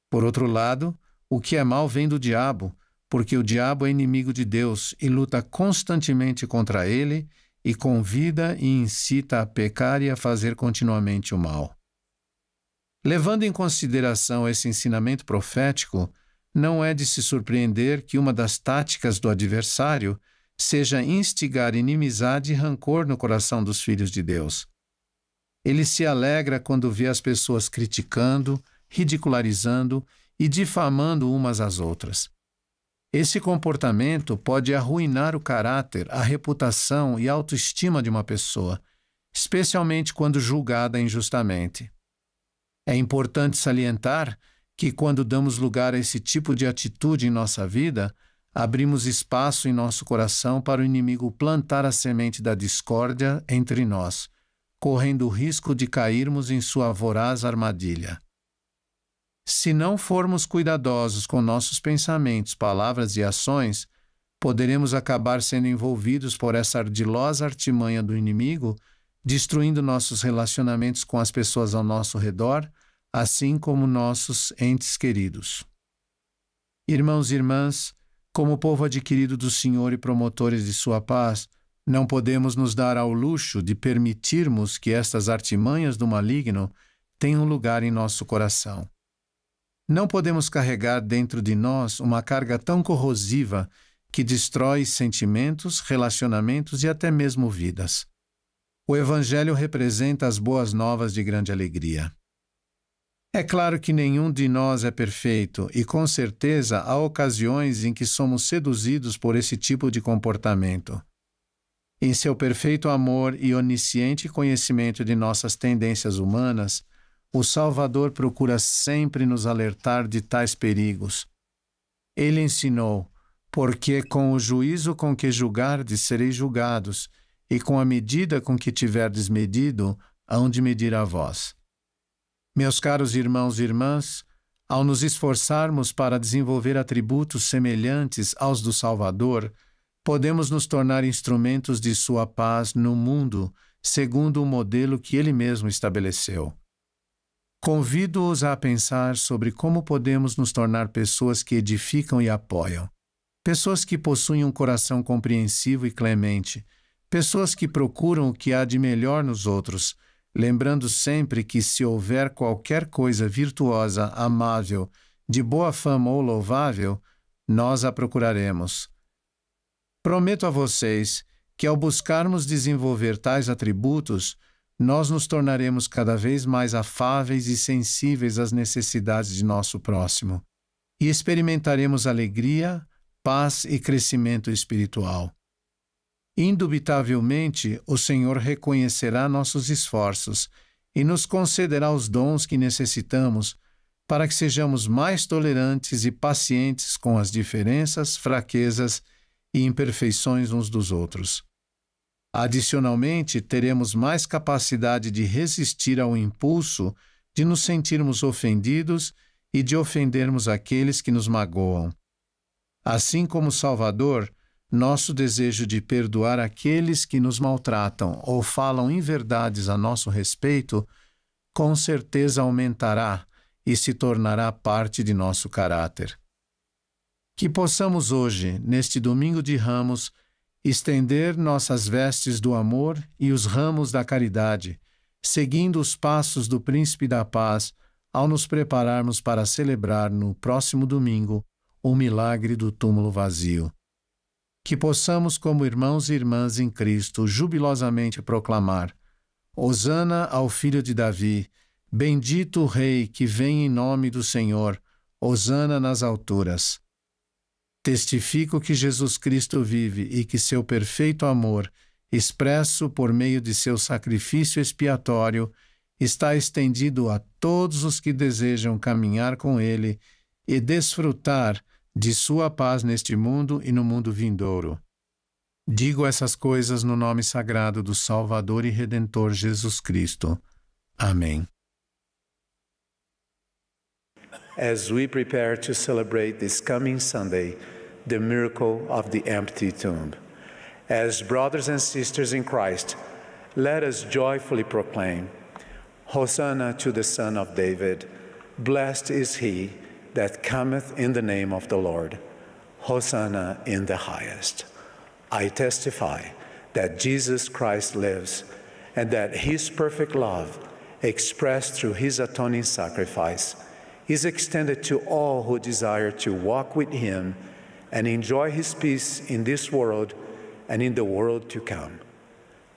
Por outro lado, o que é mal vem do diabo, porque o diabo é inimigo de Deus e luta constantemente contra ele e convida e incita a pecar e a fazer continuamente o mal. Levando em consideração esse ensinamento profético, não é de se surpreender que uma das táticas do adversário seja instigar inimizade e rancor no coração dos filhos de Deus. Ele se alegra quando vê as pessoas criticando, ridicularizando e difamando umas às outras. Esse comportamento pode arruinar o caráter, a reputação e a autoestima de uma pessoa, especialmente quando julgada injustamente. É importante salientar que, quando damos lugar a esse tipo de atitude em nossa vida, abrimos espaço em nosso coração para o inimigo plantar a semente da discórdia entre nós, correndo o risco de cairmos em sua voraz armadilha. Se não formos cuidadosos com nossos pensamentos, palavras e ações, poderemos acabar sendo envolvidos por essa ardilosa artimanha do inimigo, destruindo nossos relacionamentos com as pessoas ao nosso redor, assim como nossos entes queridos. Irmãos e irmãs, como povo adquirido do Senhor e promotores de sua paz, não podemos nos dar ao luxo de permitirmos que estas artimanhas do maligno tenham lugar em nosso coração. Não podemos carregar dentro de nós uma carga tão corrosiva que destrói sentimentos, relacionamentos e até mesmo vidas. O Evangelho representa as boas novas de grande alegria. É claro que nenhum de nós é perfeito e, com certeza, há ocasiões em que somos seduzidos por esse tipo de comportamento. Em seu perfeito amor e onisciente conhecimento de nossas tendências humanas, o Salvador procura sempre nos alertar de tais perigos. Ele ensinou: porque com o juízo com que julgardes sereis julgados, e com a medida com que tiverdes medido, hão de medir a vós. Meus caros irmãos e irmãs, ao nos esforçarmos para desenvolver atributos semelhantes aos do Salvador, podemos nos tornar instrumentos de sua paz no mundo, segundo o modelo que ele mesmo estabeleceu. Convido-os a pensar sobre como podemos nos tornar pessoas que edificam e apoiam, pessoas que possuem um coração compreensivo e clemente, pessoas que procuram o que há de melhor nos outros, lembrando sempre que, se houver qualquer coisa virtuosa, amável, de boa fama ou louvável, nós a procuraremos. Prometo a vocês que, ao buscarmos desenvolver tais atributos, nós nos tornaremos cada vez mais afáveis e sensíveis às necessidades de nosso próximo, e experimentaremos alegria, paz e crescimento espiritual. Indubitavelmente, o Senhor reconhecerá nossos esforços e nos concederá os dons que necessitamos para que sejamos mais tolerantes e pacientes com as diferenças, fraquezas e imperfeições uns dos outros. Adicionalmente, teremos mais capacidade de resistir ao impulso de nos sentirmos ofendidos e de ofendermos aqueles que nos magoam. Assim como Salvador, nosso desejo de perdoar aqueles que nos maltratam ou falam inverdades a nosso respeito, com certeza aumentará e se tornará parte de nosso caráter. Que possamos hoje, neste domingo de Ramos, estender nossas vestes do amor e os ramos da caridade, seguindo os passos do Príncipe da Paz, ao nos prepararmos para celebrar no próximo domingo o milagre do túmulo vazio. Que possamos, como irmãos e irmãs em Cristo, jubilosamente proclamar: Hosana ao Filho de Davi, bendito o Rei que vem em nome do Senhor, Hosana nas alturas. Testifico que Jesus Cristo vive e que seu perfeito amor, expresso por meio de seu sacrifício expiatório, está estendido a todos os que desejam caminhar com Ele e desfrutar de sua paz neste mundo e no mundo vindouro. Digo essas coisas no nome sagrado do Salvador e Redentor Jesus Cristo. Amém.
As we prepare to celebrate this coming Sunday, the miracle of the empty tomb, as brothers and sisters in Christ, let us joyfully proclaim, Hosanna to the Son of David, blessed is he that cometh in the name of the Lord. Hosanna in the highest. I testify that Jesus Christ lives and that his perfect love, expressed through his atoning sacrifice, is extended to all who desire to walk with him and enjoy his peace in this world and in the world to come.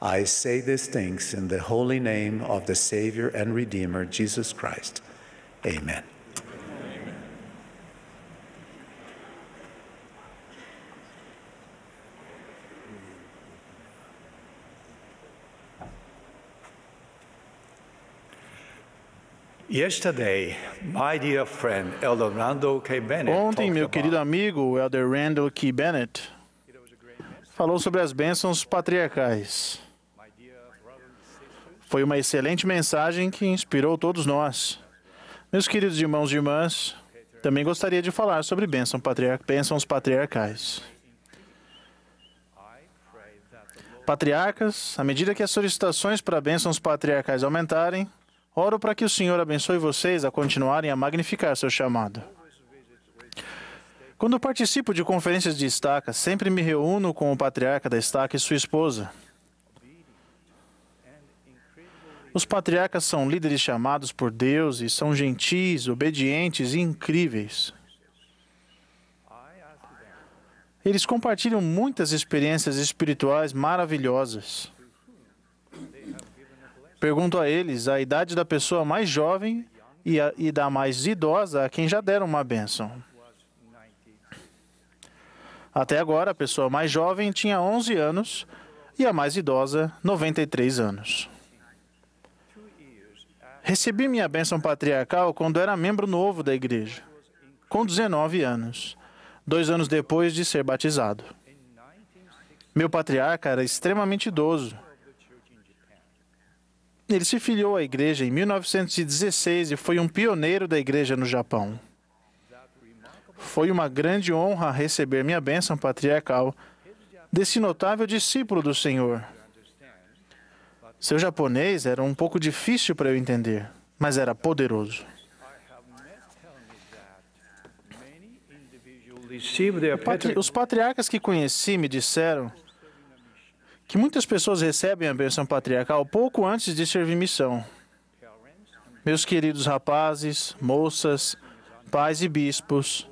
I say these things in the holy name of the Savior and Redeemer, Jesus Christ. Amen.
Yesterday, my dear friend, Elder Randall K. Bennett,
Ontem, meu querido amigo, Elder Randall K. Bennett, falou sobre as bênçãos patriarcais. Foi uma excelente mensagem que inspirou todos nós. Meus queridos irmãos e irmãs, também gostaria de falar sobre bênçãos patriarcais. Patriarcas, à medida que as solicitações para bênçãos patriarcais aumentarem, oro para que o Senhor abençoe vocês a continuarem a magnificar seu chamado. Quando participo de conferências de estaca, sempre me reúno com o patriarca da estaca e sua esposa. Os patriarcas são líderes chamados por Deus e são gentis, obedientes e incríveis. Eles compartilham muitas experiências espirituais maravilhosas. Pergunto a eles a idade da pessoa mais jovem e da mais idosa a quem já deram uma bênção. Até agora, a pessoa mais jovem tinha 11 anos e a mais idosa, 93 anos. Recebi minha bênção patriarcal quando era membro novo da igreja, com 19 anos, 2 anos depois de ser batizado. Meu patriarca era extremamente idoso. Ele se filiou à igreja em 1916 e foi um pioneiro da igreja no Japão. Foi uma grande honra receber minha bênção patriarcal desse notável discípulo do Senhor. Seu japonês era um pouco difícil para eu entender, mas era poderoso. Os patriarcas que conheci me disseram que muitas pessoas recebem a bênção patriarcal pouco antes de servir missão. Meus queridos rapazes, moças, pais e bispos,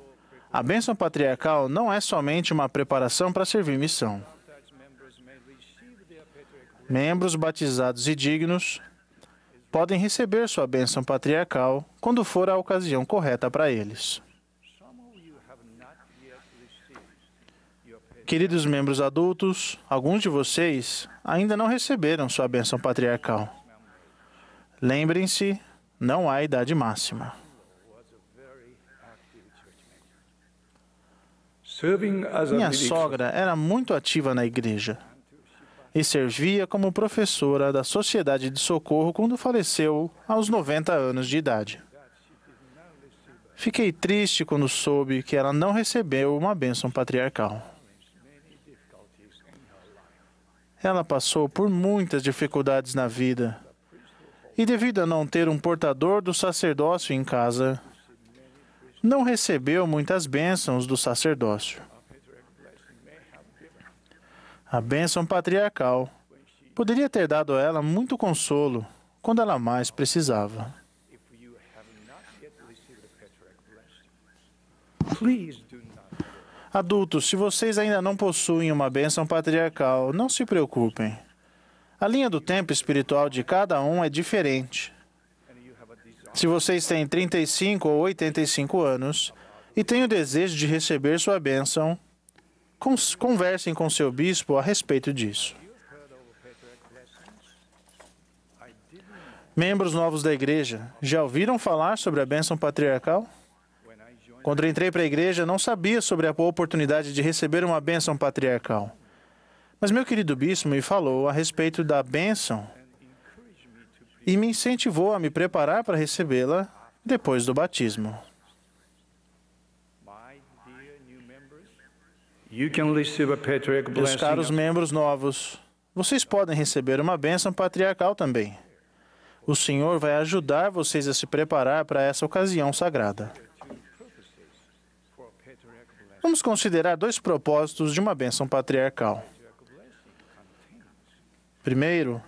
a bênção patriarcal não é somente uma preparação para servir missão. Membros batizados e dignos podem receber sua bênção patriarcal quando for a ocasião correta para eles. Queridos membros adultos, alguns de vocês ainda não receberam sua bênção patriarcal. Lembrem-se, não há idade máxima. Minha sogra era muito ativa na igreja e servia como professora da Sociedade de Socorro quando faleceu aos 90 anos de idade. Fiquei triste quando soube que ela não recebeu uma bênção patriarcal. Ela passou por muitas dificuldades na vida e, devido a não ter um portador do sacerdócio em casa, não recebeu muitas bênçãos do sacerdócio. A bênção patriarcal poderia ter dado a ela muito consolo quando ela mais precisava. Adultos, se vocês ainda não possuem uma bênção patriarcal, não se preocupem. A linha do tempo espiritual de cada um é diferente. Se vocês têm 35 ou 85 anos e têm o desejo de receber sua bênção, conversem com seu bispo a respeito disso. Membros novos da igreja, já ouviram falar sobre a bênção patriarcal? Quando entrei para a igreja, não sabia sobre a oportunidade de receber uma bênção patriarcal. Mas meu querido bispo me falou a respeito da bênção e me incentivou a me preparar para recebê-la depois do batismo. Meus caros membros novos, vocês podem receber uma bênção patriarcal também. O Senhor vai ajudar vocês a se preparar para essa ocasião sagrada. Vamos considerar 2 propósitos de uma bênção patriarcal. Primeiro,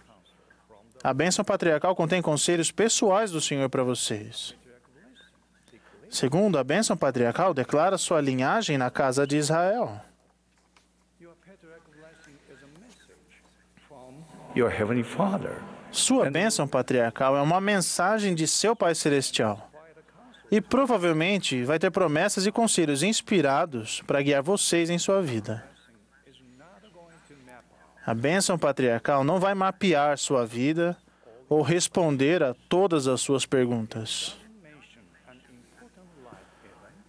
a bênção patriarcal contém conselhos pessoais do Senhor para vocês. Segundo, a bênção patriarcal declara sua linhagem na casa de Israel. Sua bênção patriarcal é uma mensagem de seu Pai Celestial. E provavelmente vai ter promessas e conselhos inspirados para guiar vocês em sua vida. A bênção patriarcal não vai mapear sua vida ou responder a todas as suas perguntas.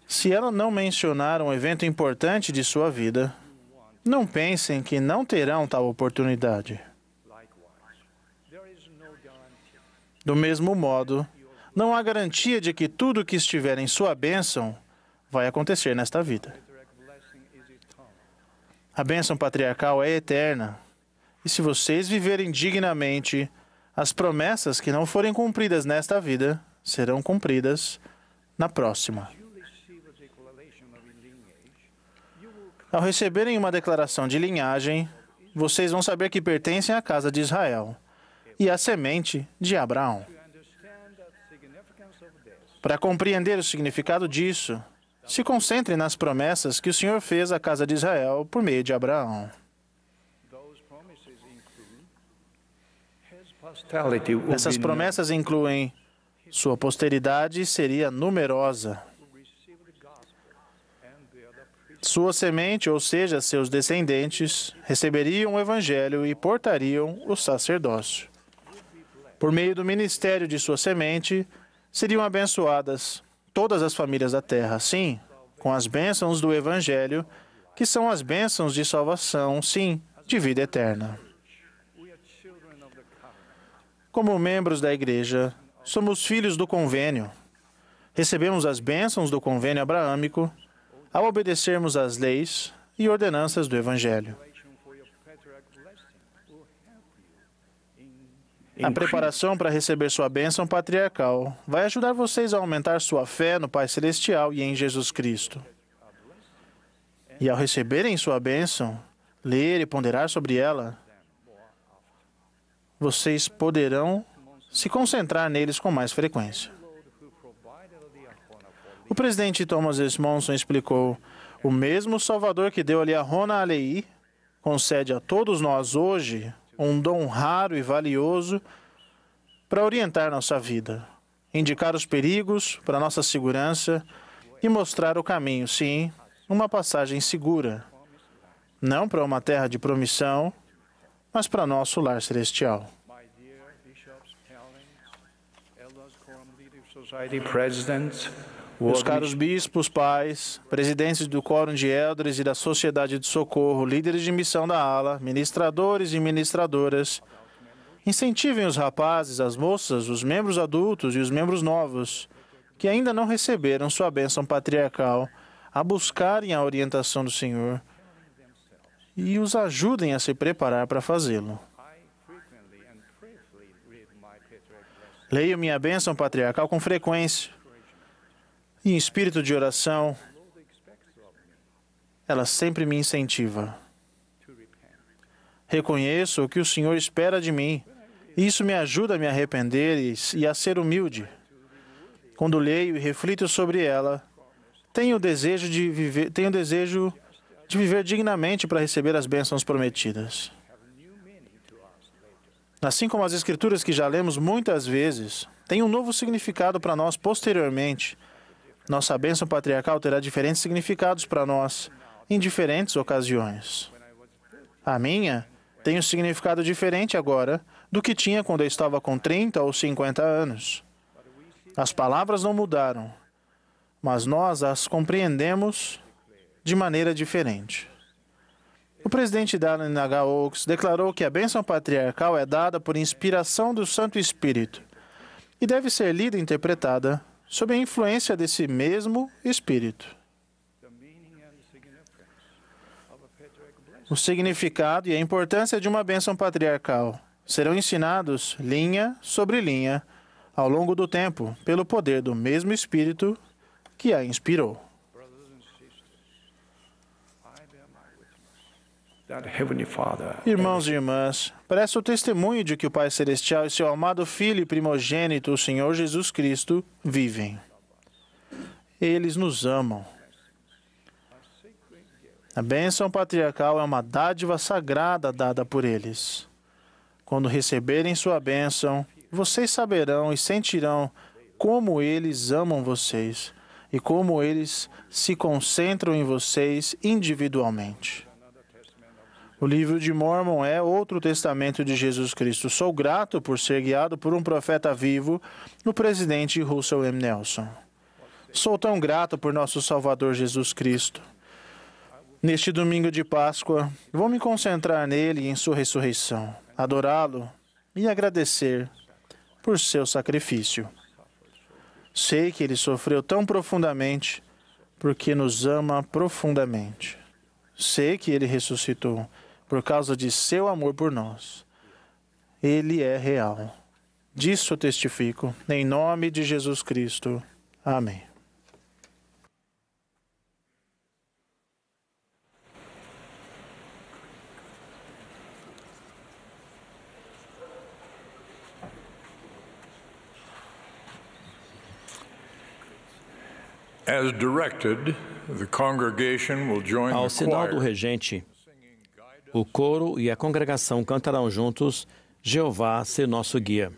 Se ela não mencionar um evento importante de sua vida, não pensem que não terão tal oportunidade. Do mesmo modo, não há garantia de que tudo que estiver em sua bênção vai acontecer nesta vida. A bênção patriarcal é eterna. E se vocês viverem dignamente, as promessas que não forem cumpridas nesta vida serão cumpridas na próxima. Ao receberem uma declaração de linhagem, vocês vão saber que pertencem à casa de Israel e à semente de Abraão. Para compreender o significado disso, se concentrem nas promessas que o Senhor fez à casa de Israel por meio de Abraão. Essas promessas incluem: sua posteridade seria numerosa. Sua semente, ou seja, seus descendentes, receberiam o Evangelho e portariam o sacerdócio. Por meio do ministério de sua semente, seriam abençoadas todas as famílias da terra, sim, com as bênçãos do Evangelho, que são as bênçãos de salvação, sim, de vida eterna. Como membros da igreja, somos filhos do convênio. Recebemos as bênçãos do convênio abraâmico ao obedecermos às leis e ordenanças do Evangelho. A preparação para receber sua bênção patriarcal vai ajudar vocês a aumentar sua fé no Pai Celestial e em Jesus Cristo. E ao receberem sua bênção, ler e ponderar sobre ela, vocês poderão se concentrar neles com mais frequência. O presidente Thomas S. Monson explicou: o mesmo Salvador que deu a Liahona Alei concede a todos nós hoje um dom raro e valioso para orientar nossa vida, indicar os perigos para nossa segurança e mostrar o caminho, sim, uma passagem segura. não para uma terra de promissão, mas para nosso lar celestial. Meus caros bispos, pais, presidentes do Quórum de Eldres e da Sociedade de Socorro, líderes de missão da ala, ministradores e ministradoras, incentivem os rapazes, as moças, os membros adultos e os membros novos, que ainda não receberam sua bênção patriarcal, a buscarem a orientação do Senhor e os ajudem a se preparar para fazê-lo. Leio minha bênção patriarcal com frequência e em espírito de oração, ela sempre me incentiva. Reconheço o que o Senhor espera de mim e isso me ajuda a me arrepender e a ser humilde. Quando leio e reflito sobre ela, tenho o desejo de viver dignamente para receber as bênçãos prometidas. Assim como as Escrituras que já lemos muitas vezes, têm um novo significado para nós posteriormente. Nossa bênção patriarcal terá diferentes significados para nós, em diferentes ocasiões. A minha tem um significado diferente agora do que tinha quando eu estava com 30 ou 50 anos. As palavras não mudaram, mas nós as compreendemos de maneira diferente. O presidente Dallin H. Oaks declarou que a bênção patriarcal é dada por inspiração do Santo Espírito e deve ser lida e interpretada sob a influência desse mesmo Espírito. O significado e a importância de uma bênção patriarcal serão ensinados linha sobre linha ao longo do tempo pelo poder do mesmo Espírito que a inspirou. Irmãos e irmãs, presto testemunho de que o Pai Celestial e seu amado Filho e primogênito, o Senhor Jesus Cristo, vivem. Eles nos amam. A bênção patriarcal é uma dádiva sagrada dada por eles. Quando receberem sua bênção, vocês saberão e sentirão como eles amam vocês e como eles se concentram em vocês individualmente. O livro de Mórmon é outro testamento de Jesus Cristo. Sou grato por ser guiado por um profeta vivo, o presidente Russell M. Nelson. Sou tão grato por nosso Salvador Jesus Cristo. Neste domingo de Páscoa, vou me concentrar nele e em sua ressurreição, adorá-lo e agradecer por seu sacrifício. Sei que ele sofreu tão profundamente porque nos ama profundamente. Sei que ele ressuscitou por causa de seu amor por nós. Ele é real. Disso testifico, em nome de Jesus Cristo. Amém.
As directed, the congregation will join
Ao
the
sinal do
choir.
regente, o coro e a congregação cantarão juntos Jeová ser nosso guia.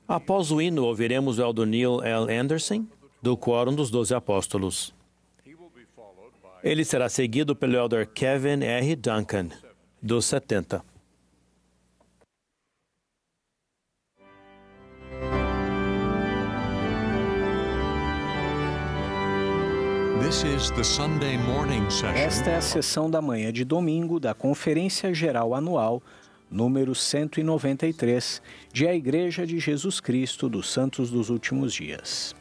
Após o hino, ouviremos o elder Neil L. Anderson, do Quórum dos 12 Apóstolos. Ele será seguido pelo elder Kevin R. Duncan, dos 70.
This is the Sunday morning session.
Esta é a sessão da manhã de domingo da Conferência Geral Anual, número 193, de A Igreja de Jesus Cristo dos Santos dos Últimos Dias.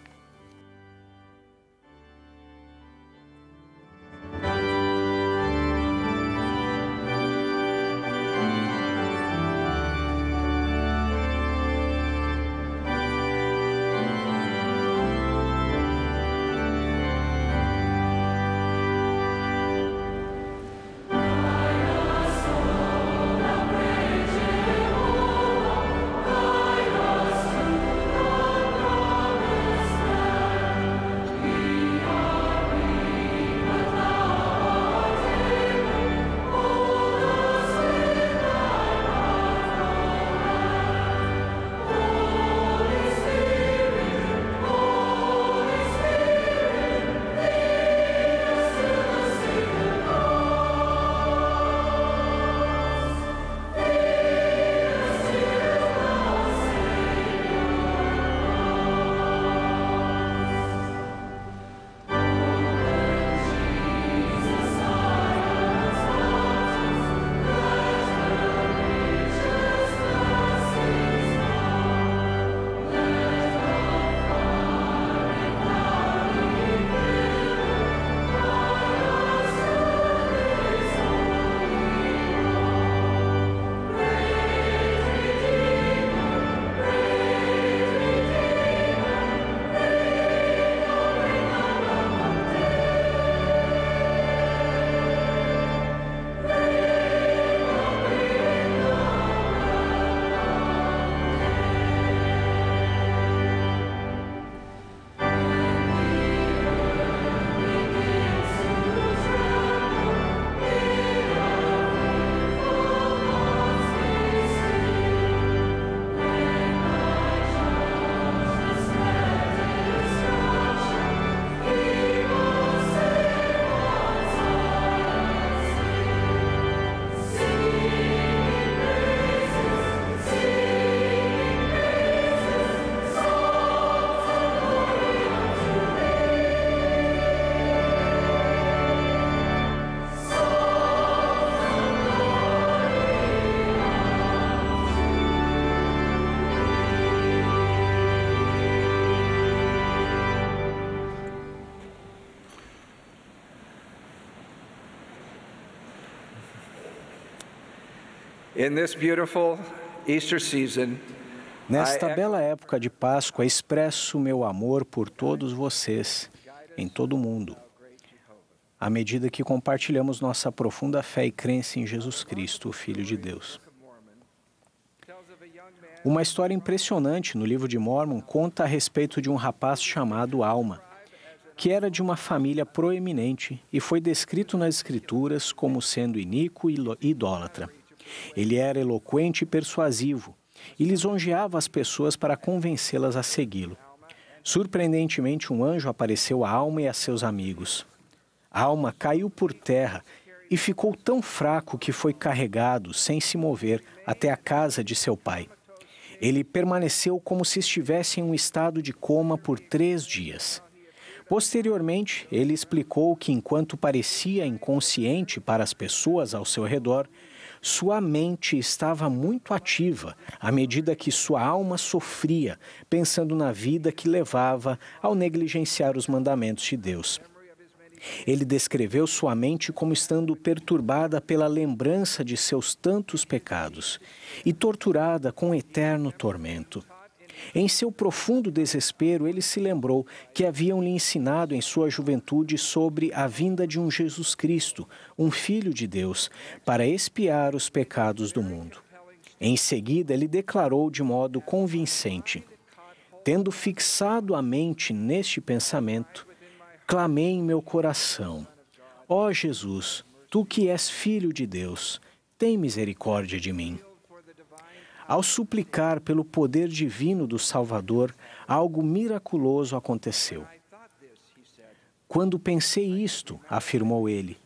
In this beautiful Easter season,
Nesta bela época de Páscoa, expresso meu amor por todos vocês, em todo o mundo, à medida que compartilhamos nossa profunda fé e crença em Jesus Cristo, o Filho de Deus. Uma história impressionante no livro de Mórmon conta a respeito de um rapaz chamado Alma, que era de uma família proeminente e foi descrito nas Escrituras como sendo iníquo e idólatra. Ele era eloquente e persuasivo e lisonjeava as pessoas para convencê-las a segui-lo. Surpreendentemente, um anjo apareceu a Alma e a seus amigos. Alma caiu por terra e ficou tão fraco que foi carregado, sem se mover, até a casa de seu pai. Ele permaneceu como se estivesse em um estado de coma por 3 dias. Posteriormente, ele explicou que, enquanto parecia inconsciente para as pessoas ao seu redor, sua mente estava muito ativa à medida que sua alma sofria, pensando na vida que levava ao negligenciar os mandamentos de Deus. Ele descreveu sua mente como estando perturbada pela lembrança de seus tantos pecados e torturada com eterno tormento. Em seu profundo desespero, ele se lembrou que haviam lhe ensinado em sua juventude sobre a vinda de um Jesus Cristo, um Filho de Deus, para expiar os pecados do mundo. Em seguida, ele declarou de modo convincente: tendo fixado a mente neste pensamento, clamei em meu coração: ó Jesus, tu que és Filho de Deus, tem misericórdia de mim. Ao suplicar pelo poder divino do Salvador, algo miraculoso aconteceu. Quando pensei isto, afirmou ele,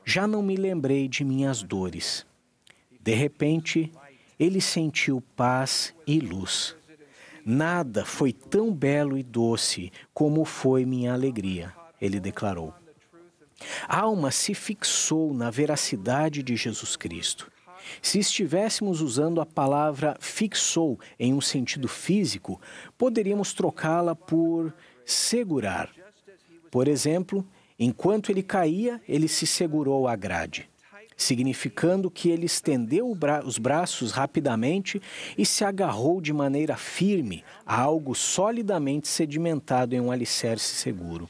já não me lembrei de minhas dores. De repente, ele sentiu paz e luz. Nada foi tão belo e doce como foi minha alegria, ele declarou. A alma se fixou na veracidade de Jesus Cristo. Se estivéssemos usando a palavra fixou em um sentido físico, poderíamos trocá-la por segurar. Por exemplo, enquanto ele caía, ele se segurou à grade, significando que ele estendeu os braços rapidamente e se agarrou de maneira firme a algo solidamente sedimentado em um alicerce seguro.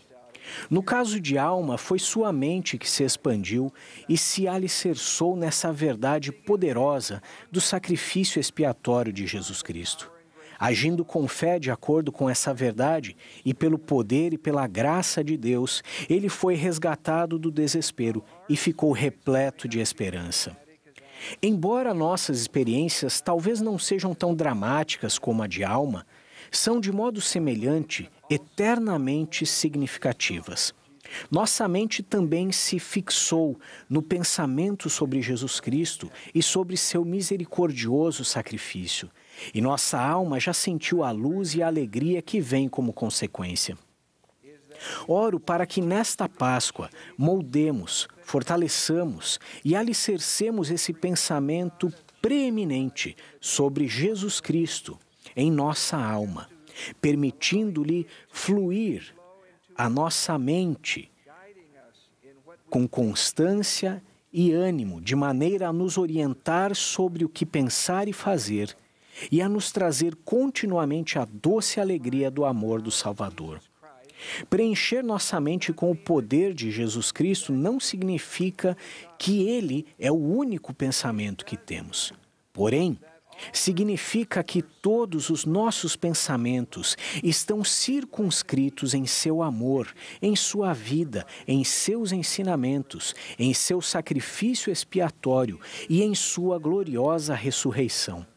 No caso de Alma, foi sua mente que se expandiu e se alicerçou nessa verdade poderosa do sacrifício expiatório de Jesus Cristo. Agindo com fé de acordo com essa verdade e pelo poder e pela graça de Deus, ele foi resgatado do desespero e ficou repleto de esperança. Embora nossas experiências talvez não sejam tão dramáticas como a de Alma, são de modo semelhante eternamente significativas. Nossa mente também se fixou no pensamento sobre Jesus Cristo e sobre seu misericordioso sacrifício, e nossa alma já sentiu a luz e a alegria que vem como consequência. Oro para que nesta Páscoa moldemos, fortaleçamos e alicercemos esse pensamento preeminente sobre Jesus Cristo em nossa alma, permitindo-lhe fluir a nossa mente com constância e ânimo, de maneira a nos orientar sobre o que pensar e fazer e a nos trazer continuamente a doce alegria do amor do Salvador. Preencher nossa mente com o poder de Jesus Cristo não significa que Ele é o único pensamento que temos. Porém, significa que todos os nossos pensamentos estão circunscritos em seu amor, em sua vida, em seus ensinamentos, em seu sacrifício expiatório e em sua gloriosa ressurreição.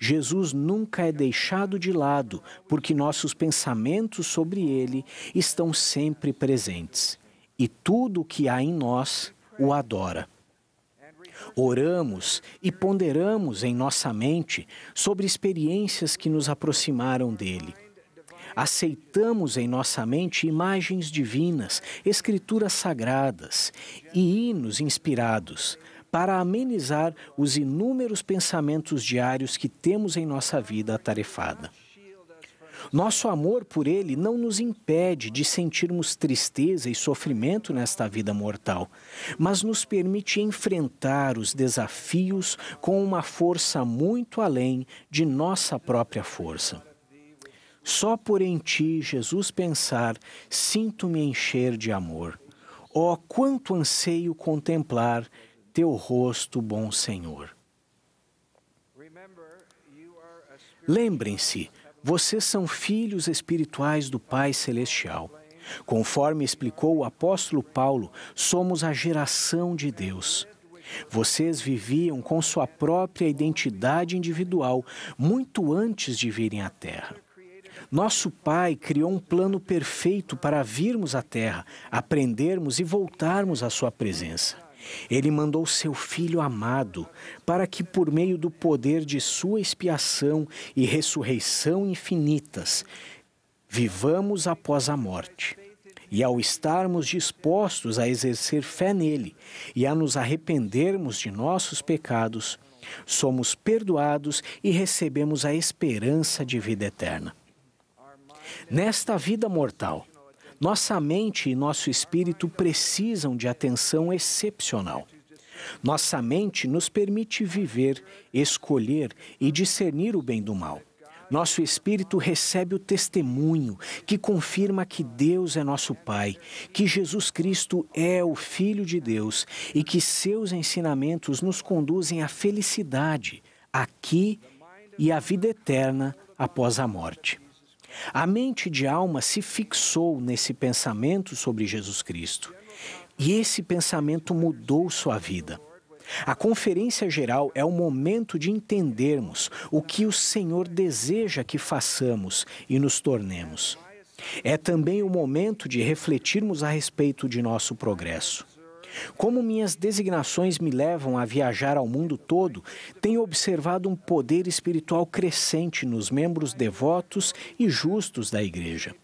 Jesus nunca é deixado de lado, porque nossos pensamentos sobre ele estão sempre presentes, e tudo o que há em nós o adora. Oramos e ponderamos em nossa mente sobre experiências que nos aproximaram dele. Aceitamos em nossa mente imagens divinas, escrituras sagradas e hinos inspirados para amenizar os inúmeros pensamentos diários que temos em nossa vida atarefada. Nosso amor por Ele não nos impede de sentirmos tristeza e sofrimento nesta vida mortal, mas nos permite enfrentar os desafios com uma força muito além de nossa própria força. Só por em Ti, Jesus, pensar, sinto-me encher de amor. Oh, quanto anseio contemplar Teu rosto, bom Senhor. Lembrem-se, vocês são filhos espirituais do Pai Celestial. Conforme explicou o apóstolo Paulo, somos a geração de Deus. Vocês viviam com sua própria identidade individual muito antes de virem à Terra. Nosso Pai criou um plano perfeito para virmos à Terra, aprendermos e voltarmos à sua presença. Ele mandou seu Filho amado para que, por meio do poder de sua expiação e ressurreição infinitas, vivamos após a morte. E ao estarmos dispostos a exercer fé nele e a nos arrependermos de nossos pecados, somos perdoados e recebemos a esperança de vida eterna. Nesta vida mortal, nossa mente e nosso espírito precisam de atenção excepcional. Nossa mente nos permite viver, escolher e discernir o bem do mal. Nosso espírito recebe o testemunho que confirma que Deus é nosso Pai, que Jesus Cristo é o Filho de Deus e que seus ensinamentos nos conduzem à felicidade, aqui e à vida eterna após a morte. A mente de alma se fixou nesse pensamento sobre Jesus Cristo. E esse pensamento mudou sua vida. A Conferência Geral é o momento de entendermos o que o Senhor deseja que façamos e nos tornemos. É também o momento de refletirmos a respeito de nosso progresso. Como minhas designações me levam a viajar ao mundo todo, tenho observado um poder espiritual crescente nos membros devotos e justos da Igreja.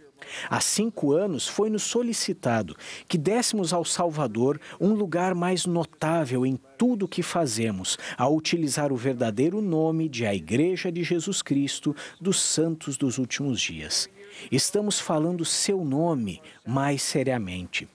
Há 5 anos foi-nos solicitado que dessemos ao Salvador um lugar mais notável em tudo o que fazemos, ao utilizar o verdadeiro nome de a Igreja de Jesus Cristo dos Santos dos Últimos Dias. Estamos falando seu nome mais seriamente.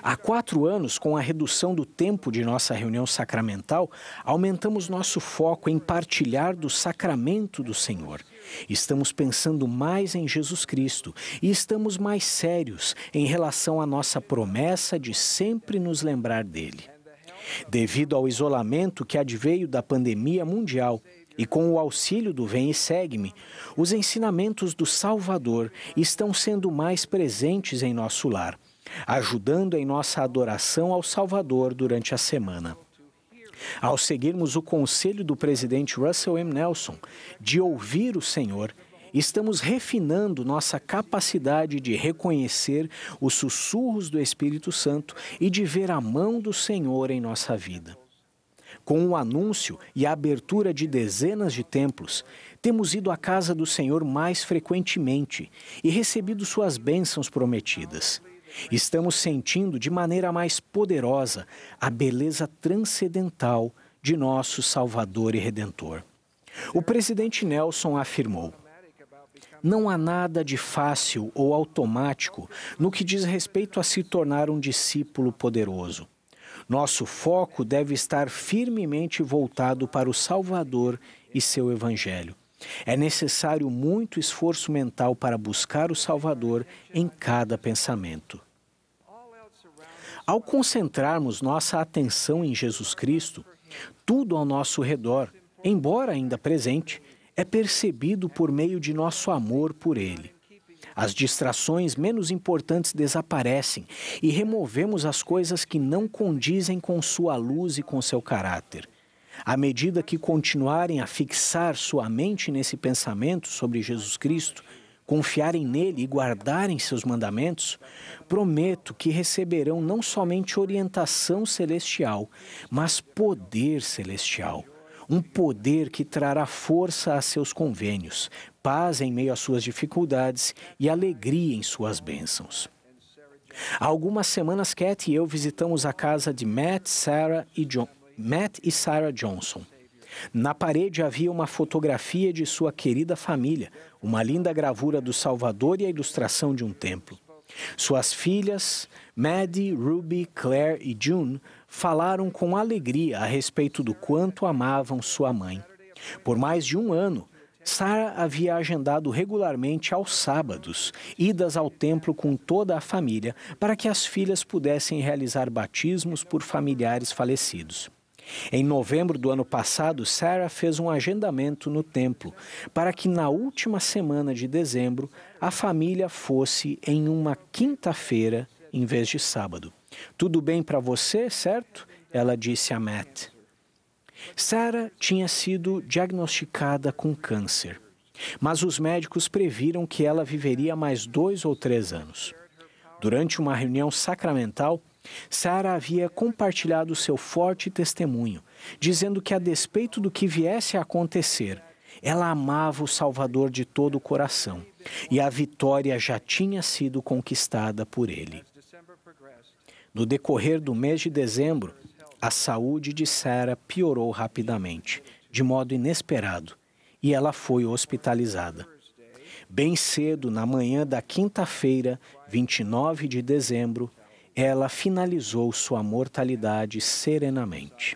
Há 4 anos, com a redução do tempo de nossa reunião sacramental, aumentamos nosso foco em partilhar do sacramento do Senhor. Estamos pensando mais em Jesus Cristo e estamos mais sérios em relação à nossa promessa de sempre nos lembrar dele. Devido ao isolamento que adveio da pandemia mundial e com o auxílio do Vem e Segue-me, os ensinamentos do Salvador estão sendo mais presentes em nosso lar, ajudando em nossa adoração ao Salvador durante a semana. Ao seguirmos o conselho do presidente Russell M. Nelson de ouvir o Senhor, estamos refinando nossa capacidade de reconhecer os sussurros do Espírito Santo e de ver a mão do Senhor em nossa vida. Com o anúncio e a abertura de dezenas de templos, temos ido à casa do Senhor mais frequentemente e recebido suas bênçãos prometidas. Estamos sentindo de maneira mais poderosa a beleza transcendental de nosso Salvador e Redentor. O presidente Nelson afirmou: não há nada de fácil ou automático no que diz respeito a se tornar um discípulo poderoso. Nosso foco deve estar firmemente voltado para o Salvador e seu Evangelho. É necessário muito esforço mental para buscar o Salvador em cada pensamento. Ao concentrarmos nossa atenção em Jesus Cristo, tudo ao nosso redor, embora ainda presente, é percebido por meio de nosso amor por Ele. As distrações menos importantes desaparecem e removemos as coisas que não condizem com sua luz e com seu caráter. À medida que continuarem a fixar sua mente nesse pensamento sobre Jesus Cristo, confiarem nele e guardarem seus mandamentos, prometo que receberão não somente orientação celestial, mas poder celestial. Um poder que trará força a seus convênios, paz em meio às suas dificuldades e alegria em suas bênçãos. Há algumas semanas, Cat e eu visitamos a casa de Matt e Sarah Johnson. Na parede havia uma fotografia de sua querida família, uma linda gravura do Salvador e a ilustração de um templo. Suas filhas, Maddie, Ruby, Claire e June, falaram com alegria a respeito do quanto amavam sua mãe. Por mais de um ano, Sarah havia agendado regularmente aos sábados idas ao templo com toda a família para que as filhas pudessem realizar batismos por familiares falecidos. Em novembro do ano passado, Sarah fez um agendamento no templo para que na última semana de dezembro a família fosse em uma quinta-feira em vez de sábado. Tudo bem para você, certo? Ela disse a Matt. Sarah tinha sido diagnosticada com câncer, mas os médicos previram que ela viveria mais 2 ou 3 anos. Durante uma reunião sacramental, Sarah havia compartilhado seu forte testemunho, dizendo que, a despeito do que viesse a acontecer, ela amava o Salvador de todo o coração e a vitória já tinha sido conquistada por ele. No decorrer do mês de dezembro, a saúde de Sarah piorou rapidamente, de modo inesperado, e ela foi hospitalizada. Bem cedo, na manhã da quinta-feira, 29 de dezembro, ela finalizou sua mortalidade serenamente.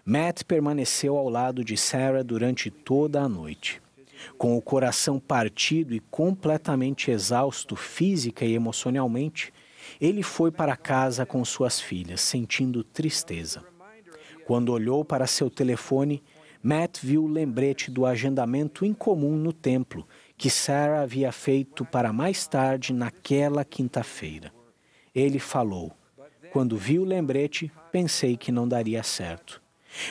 Matt permaneceu ao lado de Sarah durante toda a noite. Com o coração partido e completamente exausto física e emocionalmente, ele foi para casa com suas filhas, sentindo tristeza. Quando olhou para seu telefone, Matt viu o lembrete do agendamento incomum no templo que Sarah havia feito para mais tarde naquela quinta-feira. Ele falou: "Quando vi o lembrete, pensei que não daria certo."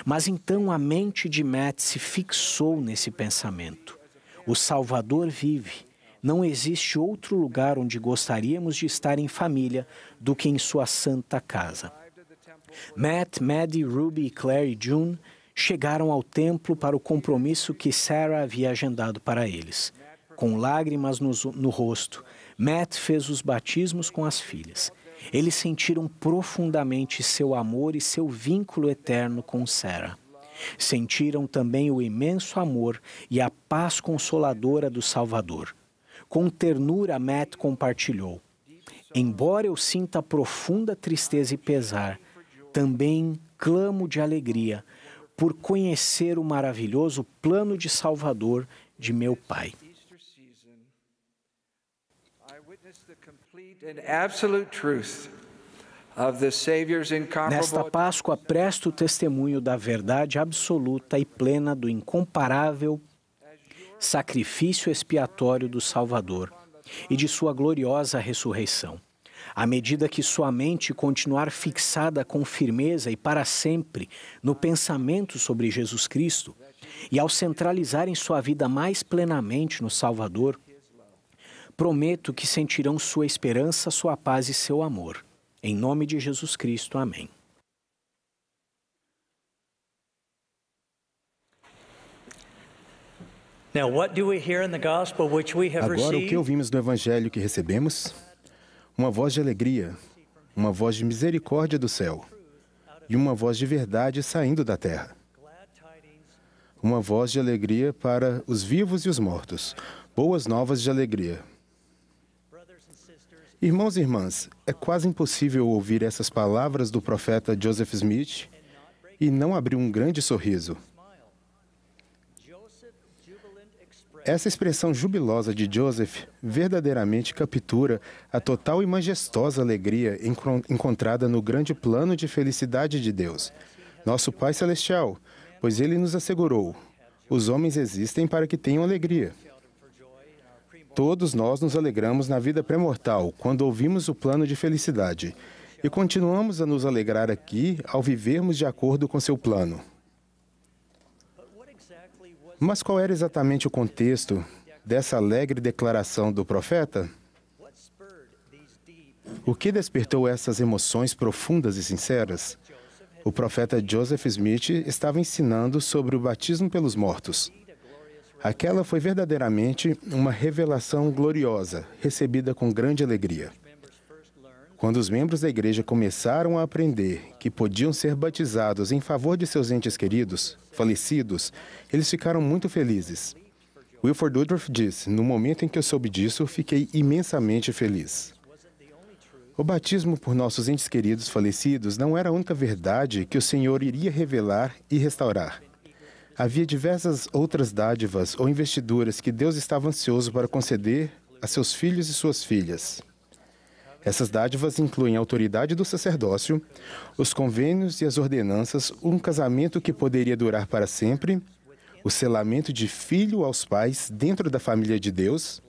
Mas então a mente de Matt se fixou nesse pensamento. O Salvador vive. Não existe outro lugar onde gostaríamos de estar em família do que em sua santa casa. Matt, Maddie, Ruby, Claire e June chegaram ao templo para o compromisso que Sarah havia agendado para eles. Com lágrimas no rosto, Matt fez os batismos com as filhas. Eles sentiram profundamente seu amor e seu vínculo eterno com Sarah. Sentiram também o imenso amor e a paz consoladora do Salvador. Com ternura, Matt compartilhou: "Embora eu sinta profunda tristeza e pesar, também clamo de alegria por conhecer o maravilhoso plano de Salvador de meu Pai." Nesta Páscoa, presto o testemunho da verdade absoluta e plena do incomparável sacrifício expiatório do Salvador e de sua gloriosa ressurreição. À medida que sua mente continuar fixada com firmeza e para sempre no pensamento sobre Jesus Cristo, e ao centralizar em sua vida mais plenamente no Salvador, prometo que sentirão sua esperança, sua paz e seu amor. Em nome de Jesus Cristo, amém.
Agora, o que ouvimos no Evangelho que recebemos? Uma voz de alegria, uma voz de misericórdia do céu e uma voz de verdade saindo da terra. Uma voz de alegria para os vivos e os mortos. Boas novas de alegria. Irmãos e irmãs, é quase impossível ouvir essas palavras do profeta Joseph Smith e não abrir um grande sorriso. Essa expressão jubilosa de Joseph verdadeiramente captura a total e majestosa alegria encontrada no grande plano de felicidade de Deus, nosso Pai Celestial, pois Ele nos assegurou: os homens existem para que tenham alegria. Todos nós nos alegramos na vida pré-mortal quando ouvimos o plano de felicidade e continuamos a nos alegrar aqui ao vivermos de acordo com seu plano. Mas qual era exatamente o contexto dessa alegre declaração do profeta? O que despertou essas emoções profundas e sinceras? O profeta Joseph Smith estava ensinando sobre o batismo pelos mortos. Aquela foi verdadeiramente uma revelação gloriosa, recebida com grande alegria. Quando os membros da igreja começaram a aprender que podiam ser batizados em favor de seus entes queridos, falecidos, eles ficaram muito felizes. Wilford Woodruff disse: no momento em que eu soube disso, fiquei imensamente feliz. O batismo por nossos entes queridos falecidos não era a única verdade que o Senhor iria revelar e restaurar. Havia diversas outras dádivas ou investiduras que Deus estava ansioso para conceder a seus filhos e suas filhas. Essas dádivas incluem a autoridade do sacerdócio, os convênios e as ordenanças, um casamento que poderia durar para sempre, o selamento de filho aos pais dentro da família de Deus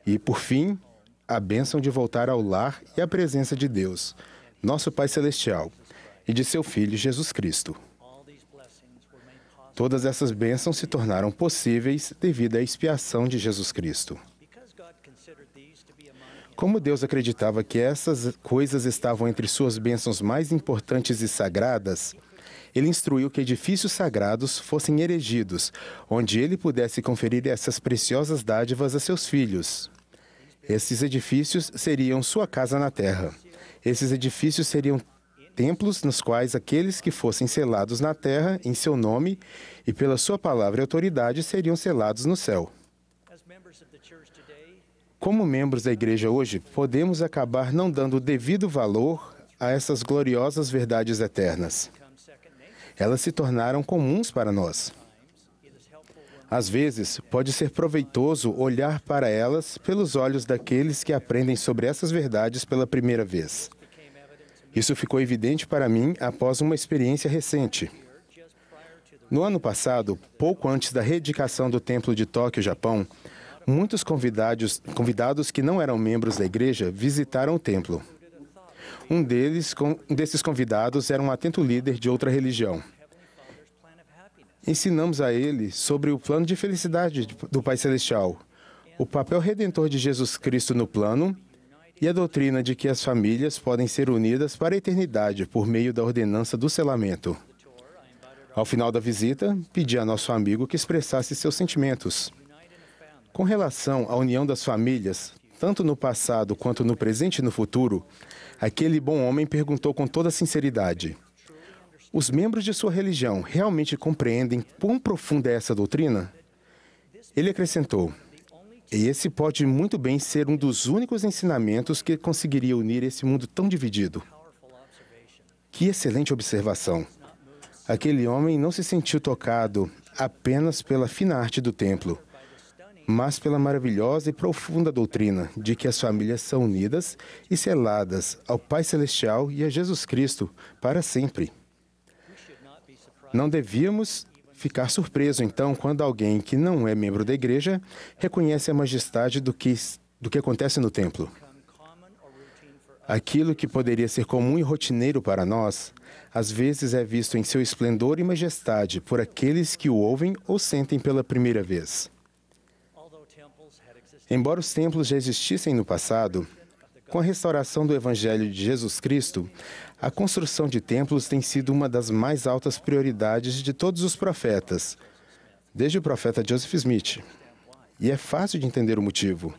e, por fim, a bênção de voltar ao lar e à presença de Deus, nosso Pai Celestial, e de seu Filho Jesus Cristo. Todas essas bênçãos se tornaram possíveis devido à expiação de Jesus Cristo. Como Deus acreditava que essas coisas estavam entre suas bênçãos mais importantes e sagradas, Ele instruiu que edifícios sagrados fossem erigidos, onde Ele pudesse conferir essas preciosas dádivas a seus filhos. Esses edifícios seriam sua casa na terra. Esses edifícios seriam templos nos quais aqueles que fossem selados na terra em seu nome e pela sua palavra e autoridade seriam selados no céu. Como membros da igreja hoje, podemos acabar não dando o devido valor a essas gloriosas verdades eternas. Elas se tornaram comuns para nós. Às vezes, pode ser proveitoso olhar para elas pelos olhos daqueles que aprendem sobre essas verdades pela primeira vez. Isso ficou evidente para mim após uma experiência recente. No ano passado, pouco antes da reedificação do Templo de Tóquio, Japão, muitos convidados que não eram membros da igreja visitaram o templo. Um desses convidados era um atento líder de outra religião. Ensinamos a ele sobre o plano de felicidade do Pai Celestial, o papel redentor de Jesus Cristo no plano e a doutrina de que as famílias podem ser unidas para a eternidade por meio da ordenança do selamento. Ao final da visita, pedi a nosso amigo que expressasse seus sentimentos. Com relação à união das famílias, tanto no passado quanto no presente e no futuro, aquele bom homem perguntou com toda sinceridade: os membros de sua religião realmente compreendem quão profunda é essa doutrina? Ele acrescentou: esse pode muito bem ser um dos únicos ensinamentos que conseguiria unir esse mundo tão dividido. Que excelente observação! Aquele homem não se sentiu tocado apenas pela fina arte do templo, mas pela maravilhosa e profunda doutrina de que as famílias são unidas e seladas ao Pai Celestial e a Jesus Cristo para sempre. Não devíamos ficar surpresos, então, quando alguém que não é membro da igreja reconhece a majestade do que acontece no templo. Aquilo que poderia ser comum e rotineiro para nós, às vezes é visto em seu esplendor e majestade por aqueles que o ouvem ou sentem pela primeira vez. Embora os templos já existissem no passado, com a restauração do Evangelho de Jesus Cristo, a construção de templos tem sido uma das mais altas prioridades de todos os profetas, desde o profeta Joseph Smith. E é fácil de entender o motivo.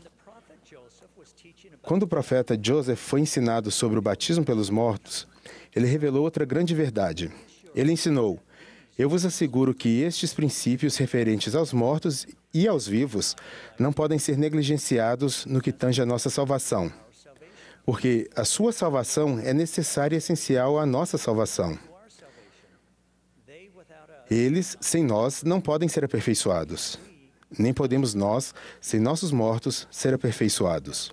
Quando o profeta Joseph foi ensinado sobre o batismo pelos mortos, ele revelou outra grande verdade. Ele ensinou: eu vos asseguro que estes princípios referentes aos mortos e aos vivos não podem ser negligenciados no que tange a nossa salvação, porque a sua salvação é necessária e essencial à nossa salvação. Eles, sem nós, não podem ser aperfeiçoados. Nem podemos nós, sem nossos mortos, ser aperfeiçoados.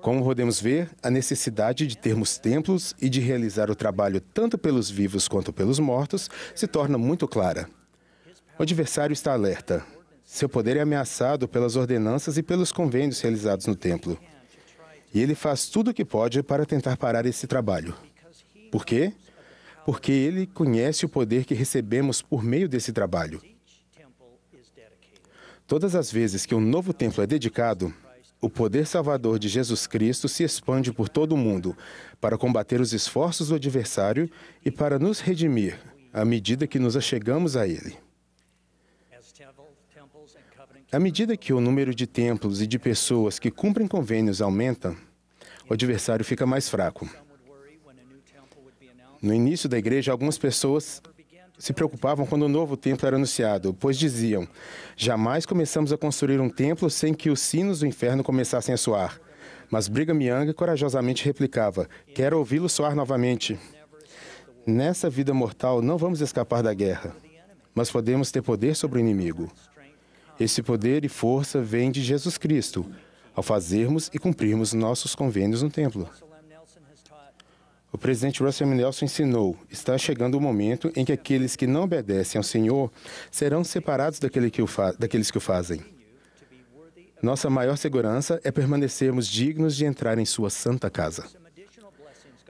Como podemos ver, a necessidade de termos templos e de realizar o trabalho tanto pelos vivos quanto pelos mortos se torna muito clara. O adversário está alerta. Seu poder é ameaçado pelas ordenanças e pelos convênios realizados no templo. E ele faz tudo o que pode para tentar parar esse trabalho. Por quê? Porque ele conhece o poder que recebemos por meio desse trabalho. Todas as vezes que um novo templo é dedicado, o poder salvador de Jesus Cristo se expande por todo o mundo para combater os esforços do adversário e para nos redimir à medida que nos achegamos a Ele. À medida que o número de templos e de pessoas que cumprem convênios aumenta, o adversário fica mais fraco. No início da igreja, algumas pessoas se preocupavam quando o novo templo era anunciado, pois diziam: jamais começamos a construir um templo sem que os sinos do inferno começassem a soar. Mas Brigham Young corajosamente replicava: quero ouvi-lo soar novamente. Nessa vida mortal, não vamos escapar da guerra, mas podemos ter poder sobre o inimigo. Esse poder e força vem de Jesus Cristo, ao fazermos e cumprirmos nossos convênios no templo. O presidente Russell M. Nelson ensinou: está chegando o momento em que aqueles que não obedecem ao Senhor serão separados daqueles que o fazem. Nossa maior segurança é permanecermos dignos de entrar em sua santa casa.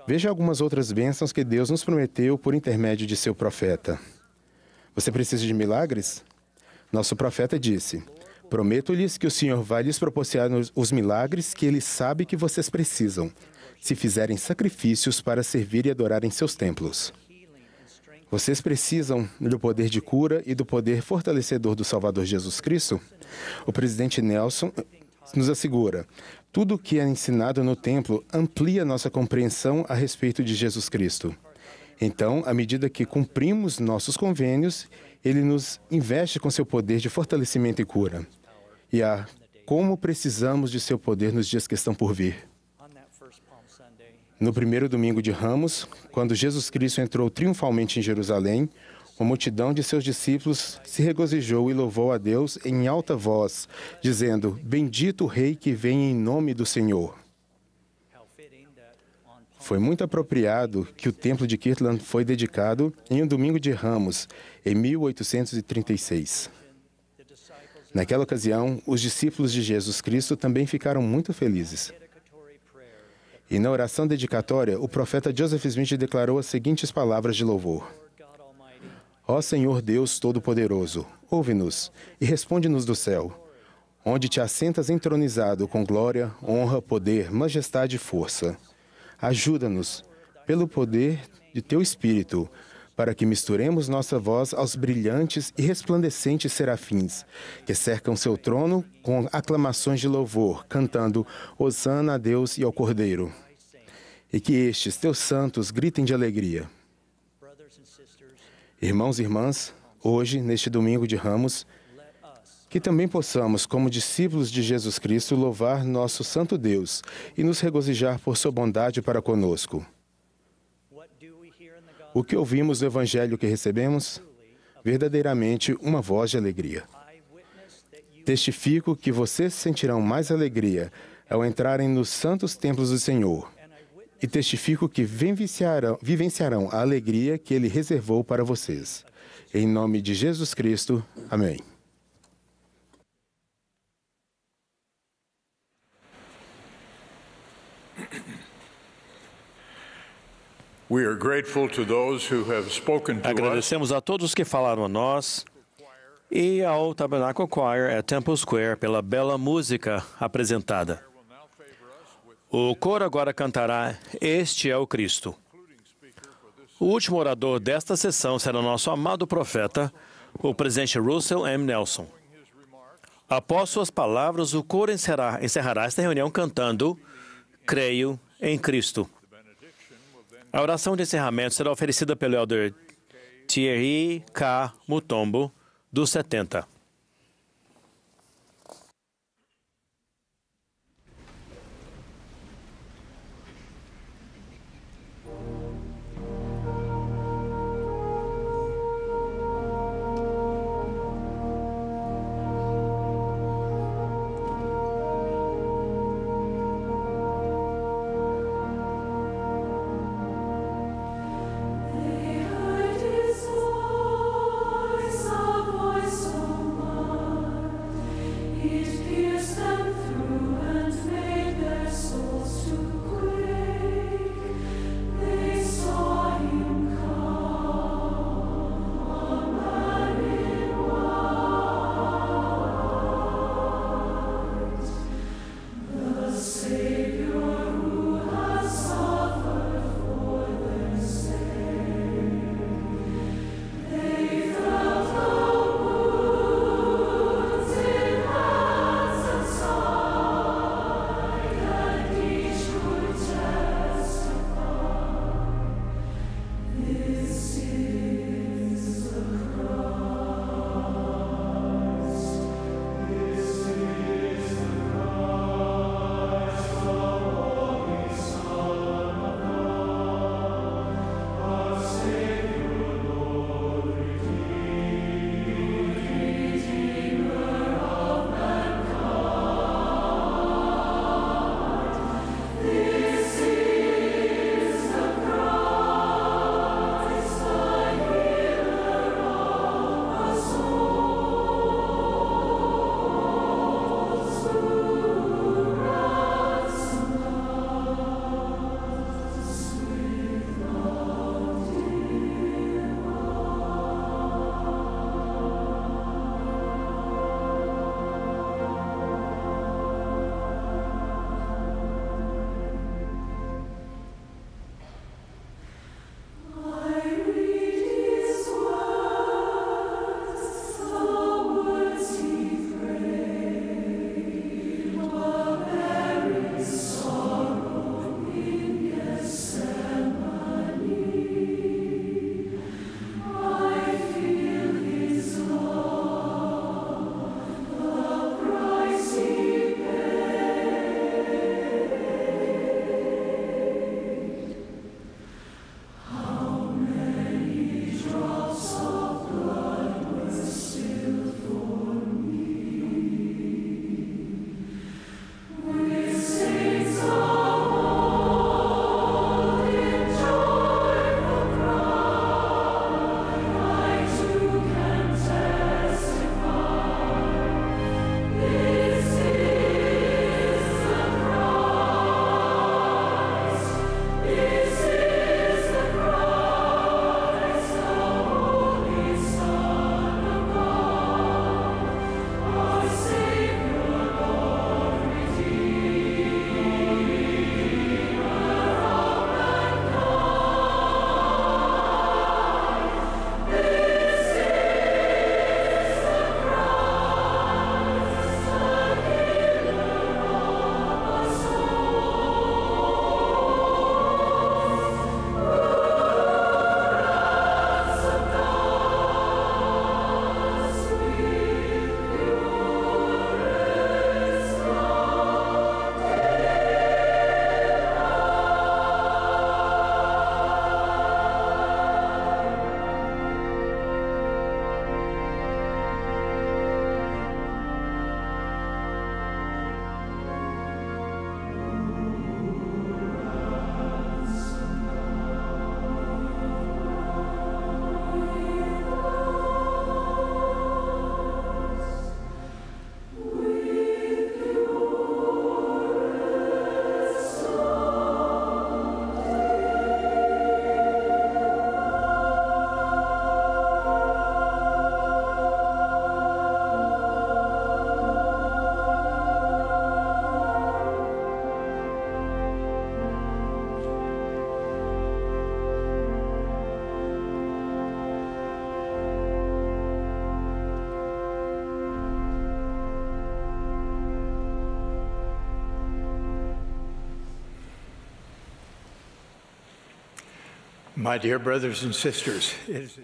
Veja algumas outras bênçãos que Deus nos prometeu por intermédio de seu profeta. Você precisa de milagres? Nosso profeta disse: prometo-lhes que o Senhor vai lhes proporcionar os milagres que Ele sabe que vocês precisam, se fizerem sacrifícios para servir e adorar em seus templos. Vocês precisam do poder de cura e do poder fortalecedor do Salvador Jesus Cristo? O presidente Nelson nos assegura: tudo o que é ensinado no templo amplia nossa compreensão a respeito de Jesus Cristo. Então, à medida que cumprimos nossos convênios, Ele nos investe com seu poder de fortalecimento e cura. E como precisamos de seu poder nos dias que estão por vir. No primeiro domingo de Ramos, quando Jesus Cristo entrou triunfalmente em Jerusalém, uma multidão de seus discípulos se regozijou e louvou a Deus em alta voz, dizendo: bendito o Rei que vem em nome do Senhor. Foi muito apropriado que o templo de Kirtland foi dedicado em um domingo de Ramos, em 1836. Naquela ocasião, os discípulos de Jesus Cristo também ficaram muito felizes. E na oração dedicatória, o profeta Joseph Smith declarou as seguintes palavras de louvor: ó Senhor Deus Todo-Poderoso, ouve-nos e responde-nos do céu, onde te assentas entronizado com glória, honra, poder, majestade e força. Ajuda-nos, pelo poder de teu Espírito, para que misturemos nossa voz aos brilhantes e resplandecentes serafins, que cercam seu trono com aclamações de louvor, cantando Hosana a Deus e ao Cordeiro. E que estes, teus santos, gritem de alegria. Irmãos e irmãs, hoje, neste domingo de Ramos, que também possamos, como discípulos de Jesus Cristo, louvar nosso santo Deus e nos regozijar por sua bondade para conosco. O que ouvimos do Evangelho que recebemos? Verdadeiramente uma voz de alegria. Testifico que vocês sentirão mais alegria ao entrarem nos santos templos do Senhor. E testifico que vivenciarão a alegria que Ele reservou para vocês. Em nome de Jesus Cristo. Amém.
Agradecemos a todos que falaram a nós e ao Tabernacle Choir at Temple Square pela bela música apresentada. O coro agora cantará Este é o Cristo. O último orador desta sessão será nosso amado profeta, o presidente Russell M. Nelson. Após suas palavras, o coro encerrará esta reunião cantando Creio em Cristo. A oração de encerramento será oferecida pelo elder Thierry K. Mutombo, dos 70.
They heard his voice, a voice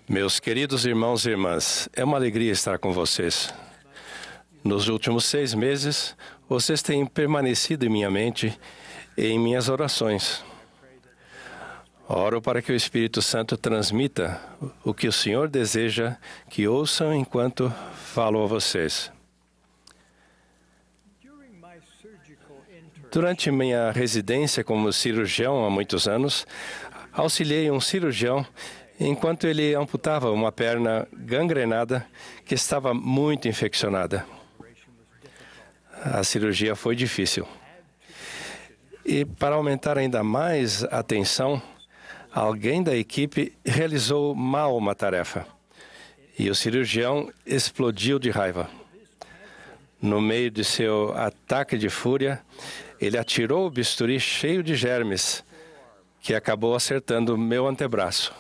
Meus queridos irmãos e irmãs, é uma alegria estar com vocês. Nos últimos 6 meses, vocês têm permanecido em minha mente e em minhas orações. Oro para que o Espírito Santo transmita o que o Senhor deseja que ouçam enquanto falo a vocês. Durante minha residência como cirurgião há muitos anos, auxiliei um cirurgião enquanto ele amputava uma perna gangrenada que estava muito infeccionada. A cirurgia foi difícil. E para aumentar ainda mais a tensão, alguém da equipe realizou mal uma tarefa. E o cirurgião explodiu de raiva. No meio de seu ataque de fúria, ele atirou o bisturi cheio de germes, que acabou acertando meu antebraço.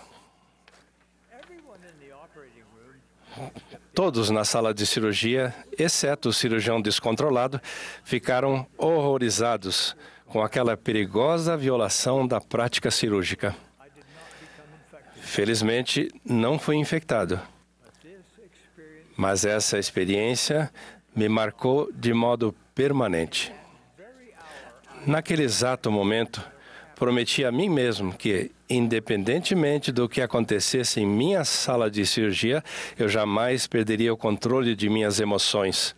Todos na sala de cirurgia, exceto o cirurgião descontrolado, ficaram horrorizados com aquela perigosa violação da prática cirúrgica. Felizmente, não fui infectado. Mas essa experiência me marcou de modo permanente. Naquele exato momento, prometi a mim mesmo que, independentemente do que acontecesse em minha sala de cirurgia, eu jamais perderia o controle de minhas emoções.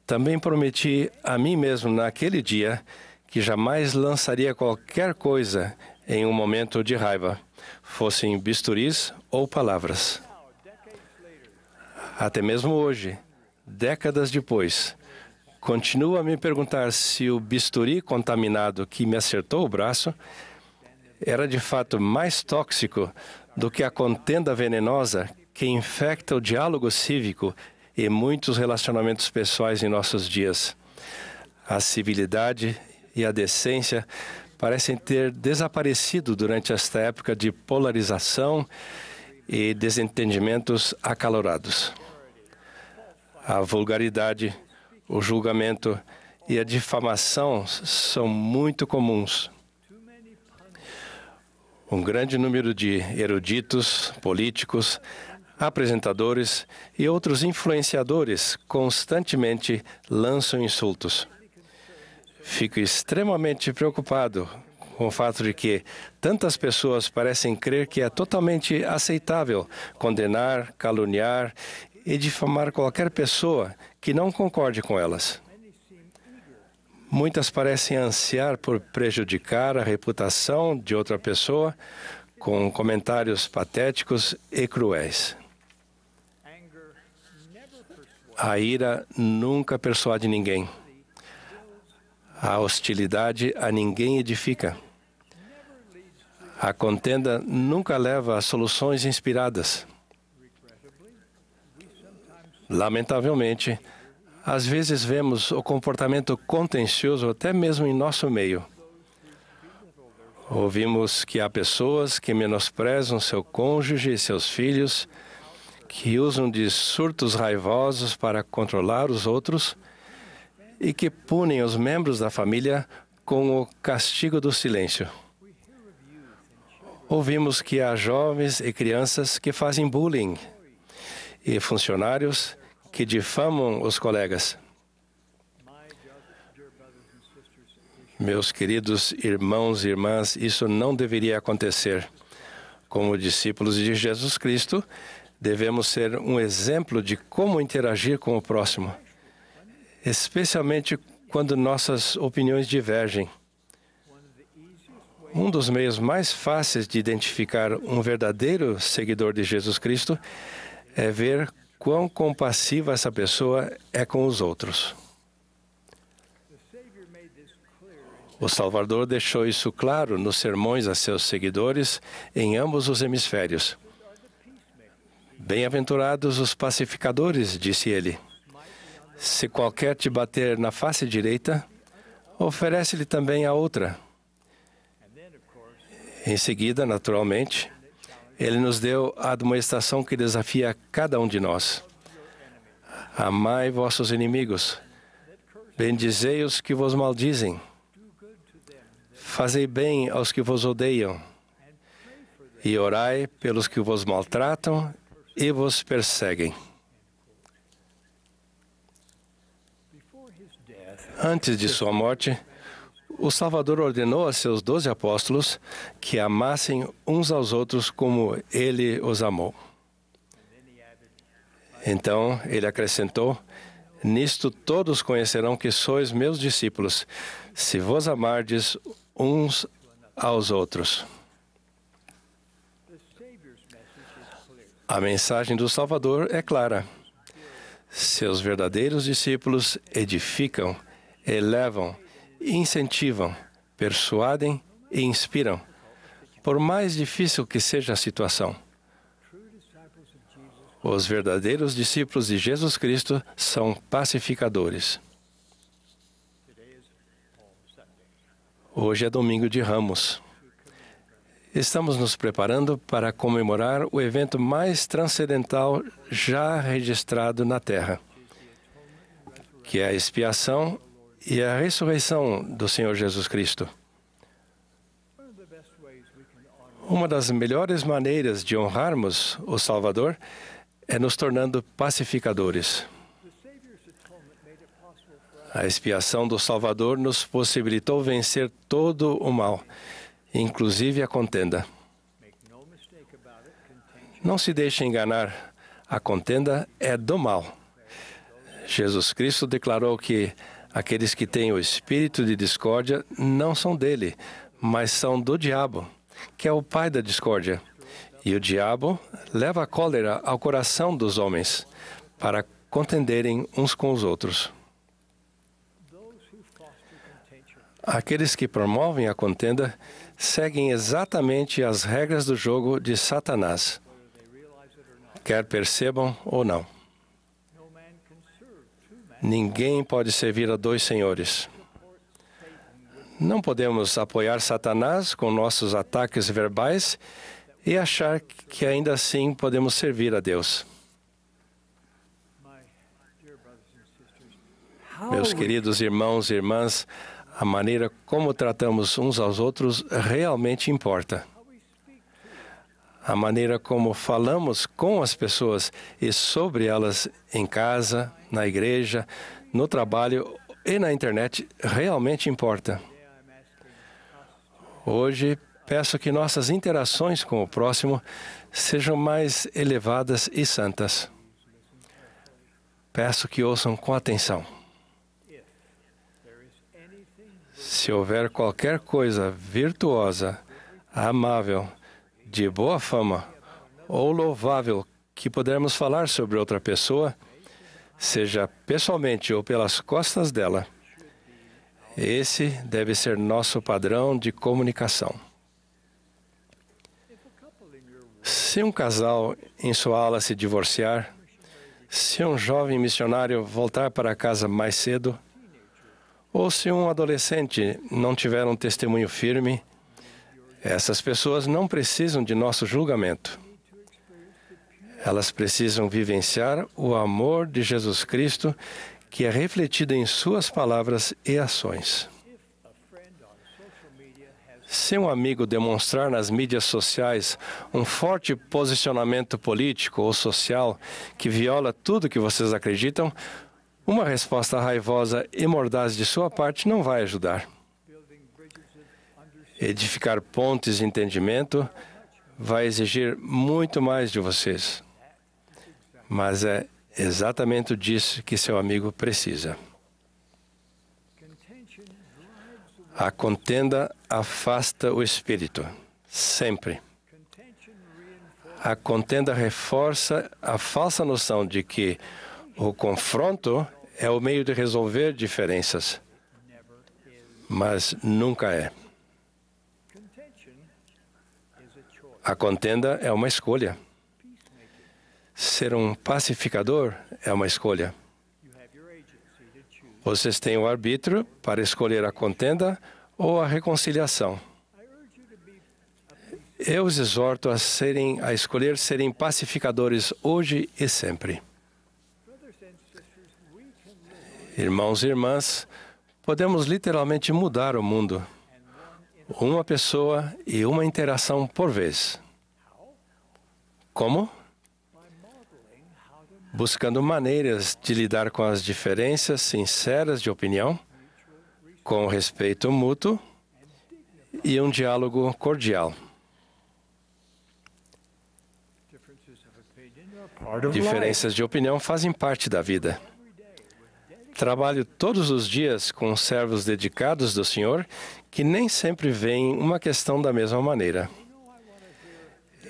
Também prometi a mim mesmo naquele dia que jamais lançaria qualquer coisa em um momento de raiva, fossem bisturis ou palavras. Até mesmo hoje, décadas depois, continuo a me perguntar se o bisturi contaminado que me acertou o braço era de fato mais tóxico do que a contenda venenosa que infecta o diálogo cívico e muitos relacionamentos pessoais em nossos dias. A civilidade e a decência parecem ter desaparecido durante esta época de polarização e desentendimentos acalorados. A vulgaridade, o julgamento e a difamação são muito comuns. Um grande número de eruditos, políticos, apresentadores e outros influenciadores constantemente lançam insultos. Fico extremamente preocupado com o fato de que tantas pessoas parecem crer que é totalmente aceitável condenar, caluniar e difamar qualquer pessoa que não concorde com elas. Muitas parecem ansiar por prejudicar a reputação de outra pessoa com comentários patéticos e cruéis. A ira nunca persuade ninguém. A hostilidade a ninguém edifica. A contenda nunca leva a soluções inspiradas. Lamentavelmente, às vezes vemos o comportamento contencioso até mesmo em nosso meio. Ouvimos que há pessoas que menosprezam seu cônjuge e seus filhos, que usam de surtos raivosos para controlar os outros e que punem os membros da família com o castigo do silêncio. Ouvimos que há jovens e crianças que fazem bullying e funcionários que difamam os colegas. Meus queridos irmãos e irmãs, isso não deveria acontecer. Como discípulos de Jesus Cristo, devemos ser um exemplo de como interagir com o próximo, especialmente quando nossas opiniões divergem. Um dos meios mais fáceis de identificar um verdadeiro seguidor de Jesus Cristo é ver quão compassiva essa pessoa é com os outros. O Salvador deixou isso claro nos sermões a seus seguidores em ambos os hemisférios. Bem-aventurados os pacificadores, disse ele. Se qualquer te bater na face direita, oferece-lhe também a outra. Em seguida, naturalmente, ele nos deu a admoestação que desafia cada um de nós. Amai vossos inimigos, bendizei os que vos maldizem, fazei bem aos que vos odeiam e orai pelos que vos maltratam e vos perseguem. Antes de sua morte, o Salvador ordenou a seus 12 apóstolos que amassem uns aos outros como ele os amou. Então, ele acrescentou: nisto todos conhecerão que sois meus discípulos, se vos amardes uns aos outros. A mensagem do Salvador é clara. Seus verdadeiros discípulos edificam, elevam, incentivam, persuadem e inspiram, por mais difícil que seja a situação. Os verdadeiros discípulos de Jesus Cristo são pacificadores. Hoje é domingo de Ramos. Estamos nos preparando para comemorar o evento mais transcendental já registrado na Terra, que é a expiação e a ressurreição do Senhor Jesus Cristo. Uma das melhores maneiras de honrarmos o Salvador é nos tornando pacificadores. A expiação do Salvador nos possibilitou vencer todo o mal, inclusive a contenda. Não se deixe enganar, a contenda é do mal. Jesus Cristo declarou que aqueles que têm o espírito de discórdia não são dele, mas são do diabo, que é o pai da discórdia. E o diabo leva a cólera ao coração dos homens para contenderem uns com os outros. Aqueles que promovem a contenda seguem exatamente as regras do jogo de Satanás, quer percebam ou não. Ninguém pode servir a dois senhores. Não podemos apoiar Satanás com nossos ataques verbais e achar que ainda assim podemos servir a Deus. Meus queridos irmãos e irmãs, a maneira como tratamos uns aos outros realmente importa. A maneira como falamos com as pessoas e sobre elas em casa, na igreja, no trabalho e na internet realmente importa. Hoje, peço que nossas interações com o próximo sejam mais elevadas e santas. Peço que ouçam com atenção. Se houver qualquer coisa virtuosa, amável, de boa fama ou louvável que pudermos falar sobre outra pessoa, seja pessoalmente ou pelas costas dela, esse deve ser nosso padrão de comunicação. Se um casal em sua ala se divorciar, se um jovem missionário voltar para casa mais cedo, ou se um adolescente não tiver um testemunho firme, essas pessoas não precisam de nosso julgamento. Elas precisam vivenciar o amor de Jesus Cristo, que é refletido em suas palavras e ações. Se um amigo demonstrar nas mídias sociais um forte posicionamento político ou social que viola tudo que vocês acreditam, uma resposta raivosa e mordaz de sua parte não vai ajudar. Edificar pontes de entendimento vai exigir muito mais de vocês. Mas é exatamente disso que seu amigo precisa. A contenda afasta o espírito, sempre. A contenda reforça a falsa noção de que o confronto é o meio de resolver diferenças, mas nunca é. A contenda é uma escolha. Ser um pacificador é uma escolha. Vocês têm o arbítrio para escolher a contenda ou a reconciliação. Eu os exorto a escolher serem pacificadores hoje e sempre. Irmãos e irmãs, podemos literalmente mudar o mundo. Uma pessoa e uma interação por vez. Como? Buscando maneiras de lidar com as diferenças sinceras de opinião, com respeito mútuo e um diálogo cordial. Diferenças de opinião fazem parte da vida. Trabalho todos os dias com servos dedicados do Senhor que nem sempre veem uma questão da mesma maneira.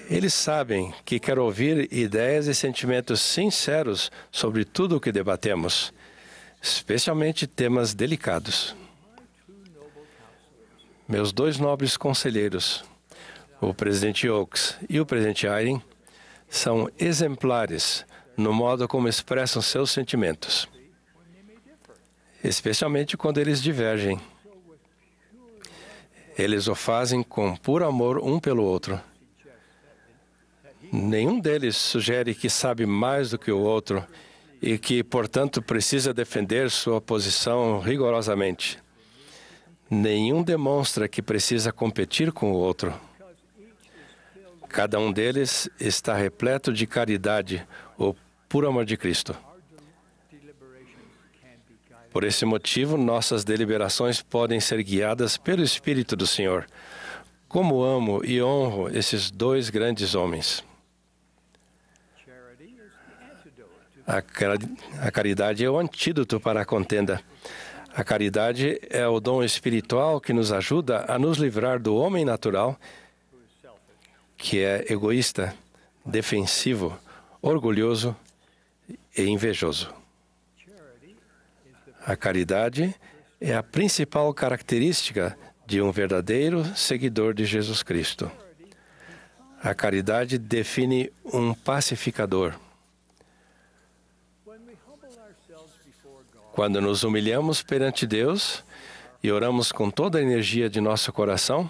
Eles sabem que quero ouvir ideias e sentimentos sinceros sobre tudo o que debatemos, especialmente temas delicados. Meus dois nobres conselheiros, o presidente Oaks e o presidente Eyring, são exemplares no modo como expressam seus sentimentos, especialmente quando eles divergem. Eles o fazem com puro amor um pelo outro. Nenhum deles sugere que sabe mais do que o outro e que, portanto, precisa defender sua posição rigorosamente. Nenhum demonstra que precisa competir com o outro. Cada um deles está repleto de caridade, o puro amor de Cristo. Por esse motivo, nossas deliberações podem ser guiadas pelo Espírito do Senhor. Como amo e honro esses dois grandes homens. A caridade é o antídoto para a contenda. A caridade é o dom espiritual que nos ajuda a nos livrar do homem natural, que é egoísta, defensivo, orgulhoso e invejoso. A caridade é a principal característica de um verdadeiro seguidor de Jesus Cristo. A caridade define um pacificador. Quando nos humilhamos perante Deus e oramos com toda a energia de nosso coração,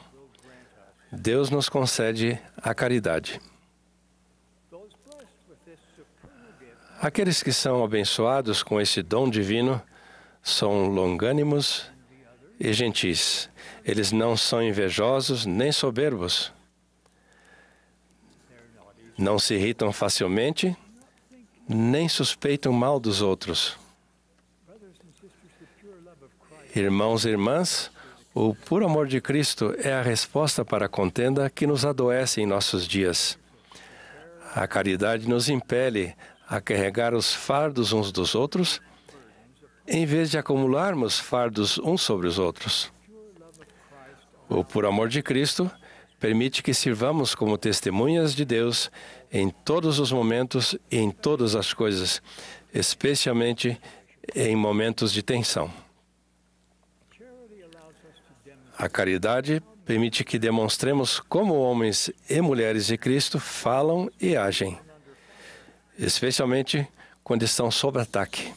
Deus nos concede a caridade. Aqueles que são abençoados com esse dom divino são longânimos e gentis. Eles não são invejosos nem soberbos. Não se irritam facilmente, nem suspeitam mal dos outros. Irmãos e irmãs, o puro amor de Cristo é a resposta para a contenda que nos adoece em nossos dias. A caridade nos impele a carregar os fardos uns dos outros, em vez de acumularmos fardos uns sobre os outros. O puro amor de Cristo permite que sirvamos como testemunhas de Deus em todos os momentos e em todas as coisas, especialmente em momentos de tensão. A caridade permite que demonstremos como homens e mulheres de Cristo falam e agem, especialmente quando estão sob ataque.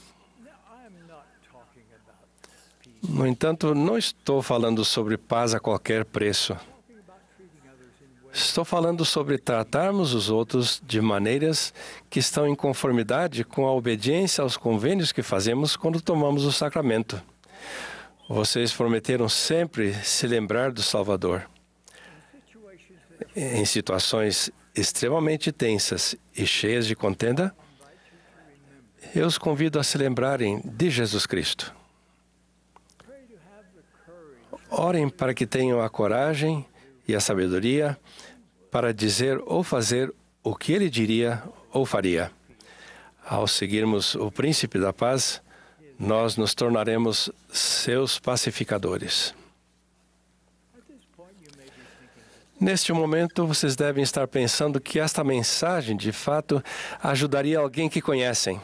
No entanto, não estou falando sobre paz a qualquer preço. Estou falando sobre tratarmos os outros de maneiras que estão em conformidade com a obediência aos convênios que fazemos quando tomamos o sacramento. Vocês prometeram sempre se lembrar do Salvador. Em situações extremamente tensas e cheias de contenda, eu os convido a se lembrarem de Jesus Cristo. Orem para que tenham a coragem e a sabedoria para dizer ou fazer o que ele diria ou faria. Ao seguirmos o Príncipe da Paz, nós nos tornaremos seus pacificadores. Neste momento, vocês devem estar pensando que esta mensagem, de fato, ajudaria alguém que conhecem.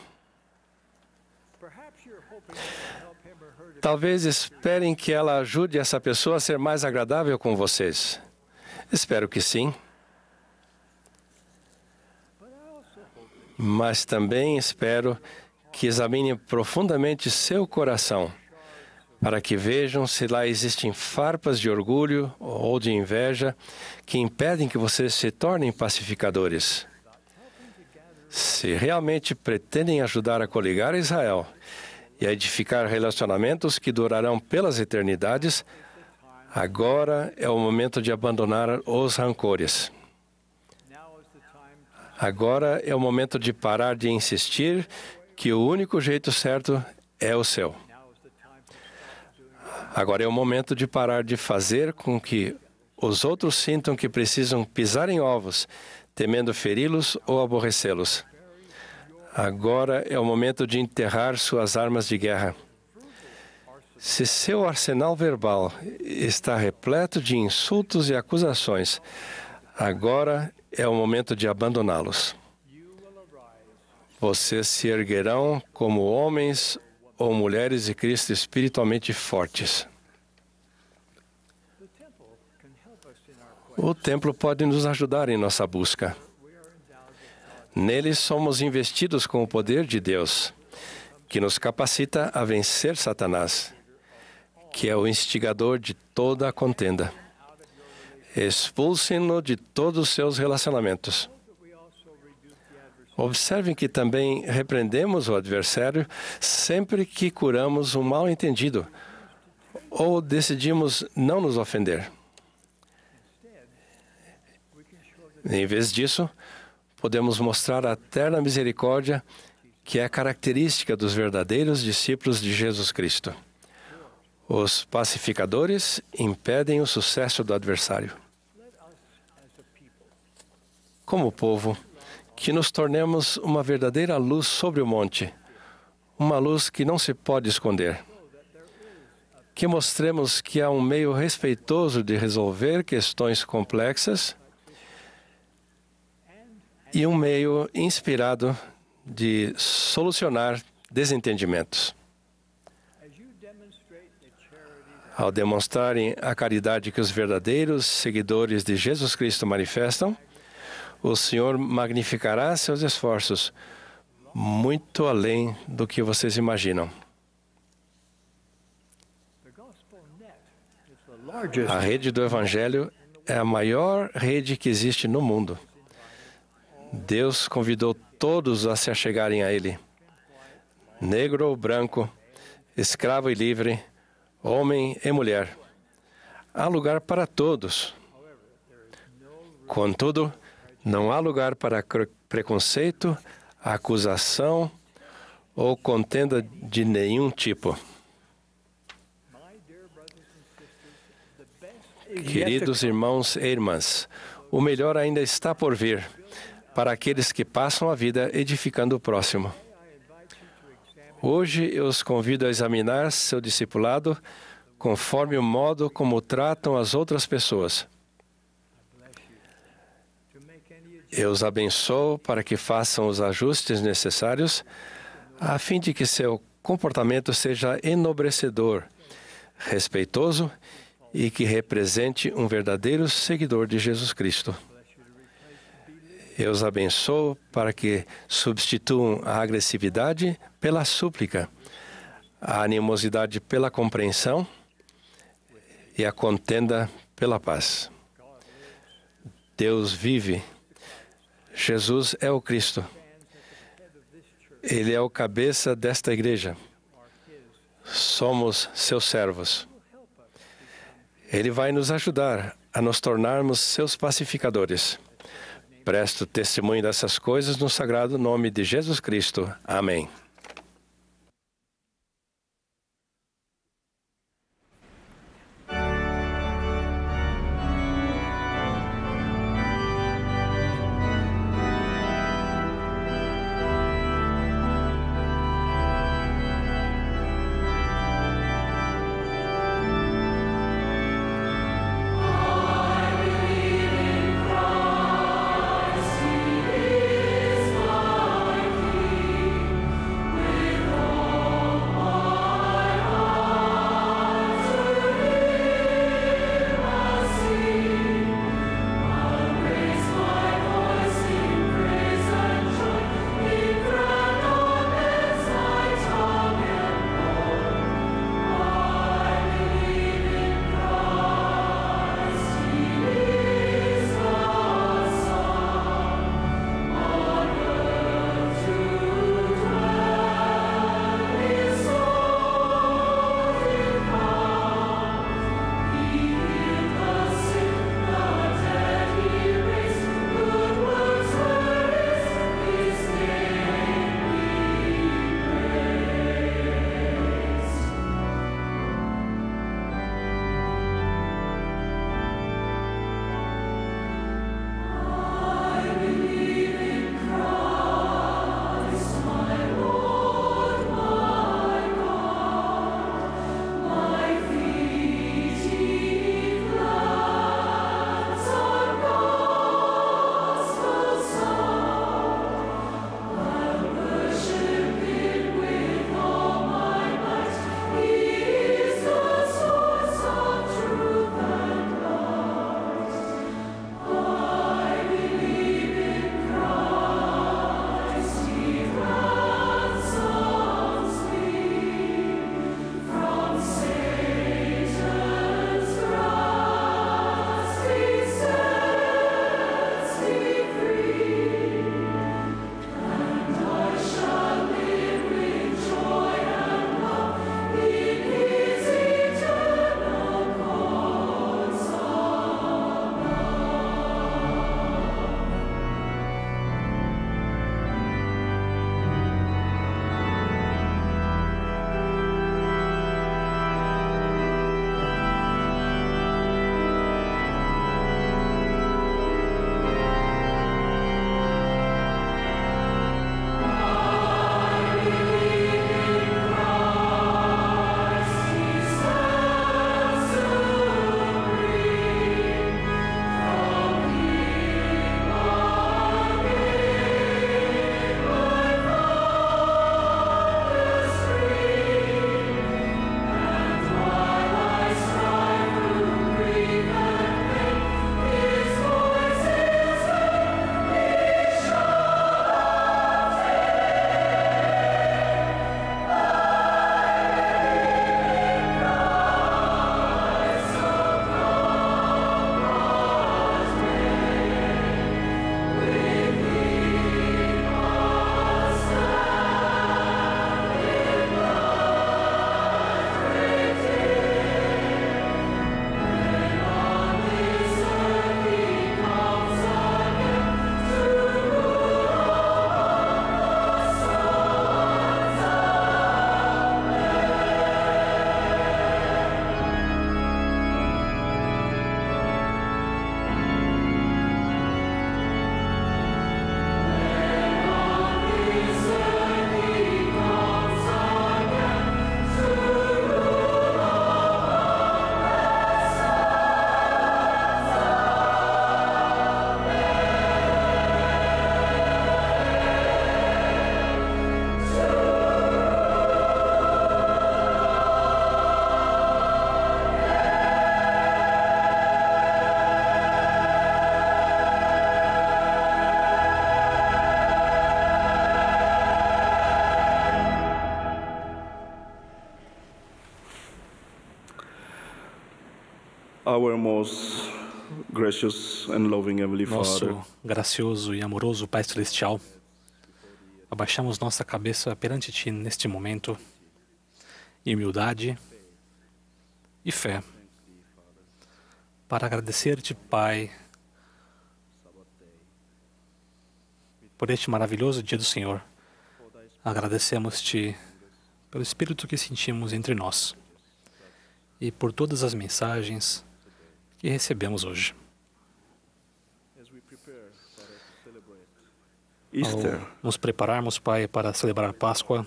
Talvez esperem que ela ajude essa pessoa a ser mais agradável com vocês. Espero que sim. Mas também espero que examinem profundamente seu coração, para que vejam se lá existem farpas de orgulho ou de inveja que impedem que vocês se tornem pacificadores. Se realmente pretendem ajudar a coligar Israel e a edificar relacionamentos que durarão pelas eternidades, agora é o momento de abandonar os rancores. Agora é o momento de parar de insistir que o único jeito certo é o seu. Agora é o momento de parar de fazer com que os outros sintam que precisam pisar em ovos, temendo feri-los ou aborrecê-los. Agora é o momento de enterrar suas armas de guerra. Se seu arsenal verbal está repleto de insultos e acusações, agora é o momento de abandoná-los. Vocês se erguerão como homens ou mulheres de Cristo espiritualmente fortes. O templo pode nos ajudar em nossa busca. Nele somos investidos com o poder de Deus, que nos capacita a vencer Satanás, que é o instigador de toda a contenda. Expulsem-no de todos os seus relacionamentos. Observem que também repreendemos o adversário sempre que curamos um mal-entendido ou decidimos não nos ofender. Em vez disso, podemos mostrar a terna misericórdia que é a característica dos verdadeiros discípulos de Jesus Cristo. Os pacificadores impedem o sucesso do adversário. Como povo, que nos tornemos uma verdadeira luz sobre o monte, uma luz que não se pode esconder. Que mostremos que há um meio respeitoso de resolver questões complexas e um meio inspirado de solucionar desentendimentos. Ao demonstrarem a caridade que os verdadeiros seguidores de Jesus Cristo manifestam, o Senhor magnificará seus esforços muito além do que vocês imaginam. A rede do Evangelho é a maior rede que existe no mundo. Deus convidou todos a se achegarem a Ele. Negro ou branco, escravo e livre, homem e mulher. Há lugar para todos. Contudo, não há lugar para preconceito, acusação ou contenda de nenhum tipo. Queridos irmãos e irmãs, o melhor ainda está por vir para aqueles que passam a vida edificando o próximo. Hoje eu os convido a examinar seu discipulado conforme o modo como tratam as outras pessoas. Eu os abençoo para que façam os ajustes necessários a fim de que seu comportamento seja enobrecedor, respeitoso e que represente um verdadeiro seguidor de Jesus Cristo. Eu os abençoo para que substituam a agressividade pela súplica, a animosidade pela compreensão e a contenda pela paz. Deus vive. Jesus é o Cristo. Ele é o cabeça desta igreja. Somos seus servos. Ele vai nos ajudar a nos tornarmos seus pacificadores. Presto testemunho dessas coisas no sagrado nome de Jesus Cristo. Amém.
Our most gracious and loving Heavenly Father,
Nosso gracioso e amoroso Pai Celestial, abaixamos nossa cabeça perante Ti neste momento, em humildade e fé, para agradecer-te, Pai, por este maravilhoso dia do Senhor. Agradecemos-te pelo Espírito que sentimos entre nós e por todas as mensagens que recebemos hoje. Ao nos prepararmos, Pai, para celebrar a Páscoa,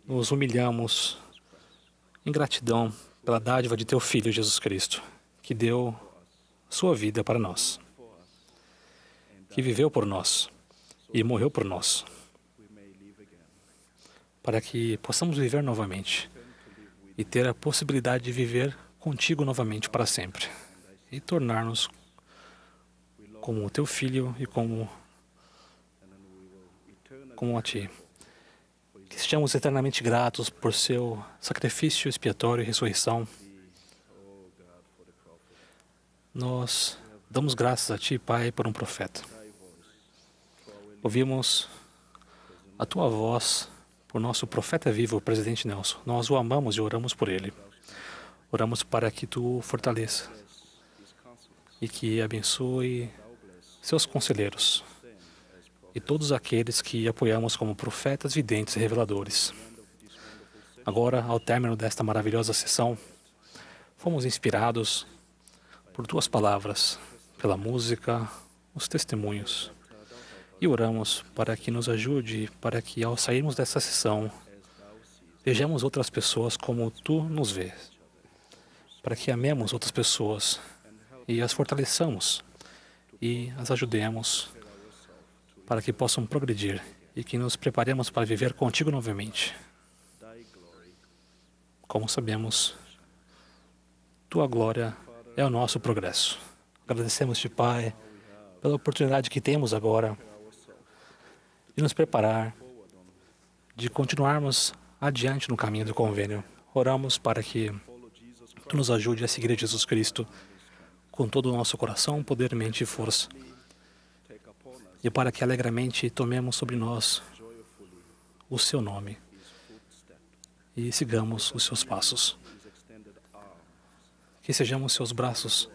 nos humilhamos em gratidão pela dádiva de Teu Filho, Jesus Cristo, que deu sua vida para nós, que viveu por nós e morreu por nós, para que possamos viver novamente e ter a possibilidade de viver contigo novamente para sempre e tornar-nos como o Teu Filho e como a Ti. Que estejamos eternamente gratos por Seu sacrifício expiatório e ressurreição. Nós damos graças a Ti, Pai, por um profeta. Ouvimos a Tua voz por nosso profeta vivo, o presidente Nelson. Nós o amamos e oramos por ele. Oramos para que Tu o fortaleça e que abençoe seus conselheiros e todos aqueles que apoiamos como profetas, videntes e reveladores. Agora, ao término desta maravilhosa sessão, fomos inspirados por Tuas palavras, pela música, os testemunhos. E oramos para que nos ajude, para que ao sairmos dessa sessão, vejamos outras pessoas como Tu nos vês. Para que amemos outras pessoas e as fortaleçamos e as ajudemos para que possam progredir e que nos preparemos para viver contigo novamente. Como sabemos, Tua glória é o nosso progresso. Agradecemos-te, Pai, pela oportunidade que temos agora de nos preparar, de continuarmos adiante no caminho do convênio. Oramos para que Tu nos ajude a seguir a Jesus Cristo com todo o nosso coração, poder, mente e força. E para que alegremente tomemos sobre nós o Seu nome e sigamos os Seus passos. Que sejamos Seus braços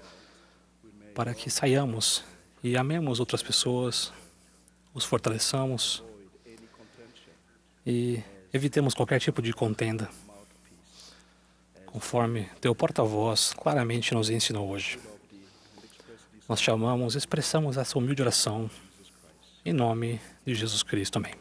para que saiamos e amemos outras pessoas, os fortaleçamos e evitemos qualquer tipo de contenda, conforme Teu porta-voz claramente nos ensinou hoje. Nós te amamos, expressamos essa humilde oração em nome de Jesus Cristo. Amém.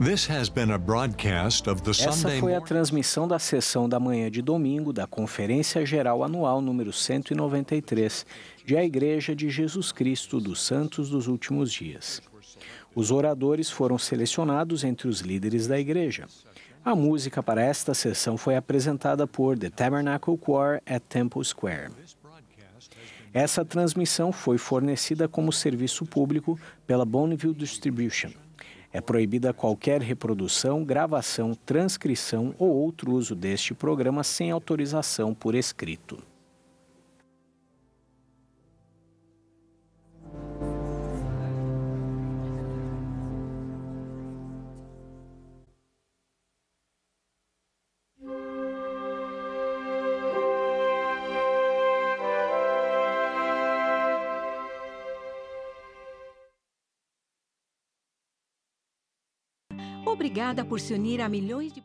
This has been a broadcast of the
Essa
Sunday
foi a
morning.
transmissão da sessão da manhã de domingo da Conferência Geral Anual número 193 de A Igreja de Jesus Cristo dos Santos dos Últimos Dias. Os oradores foram selecionados entre os líderes da igreja. A música para esta sessão foi apresentada por The Tabernacle Choir at Temple Square. Essa transmissão foi fornecida como serviço público pela Bonneville Distribution. É proibida qualquer reprodução, gravação, transcrição ou outro uso deste programa sem autorização por escrito.
Obrigada por se unir a milhões de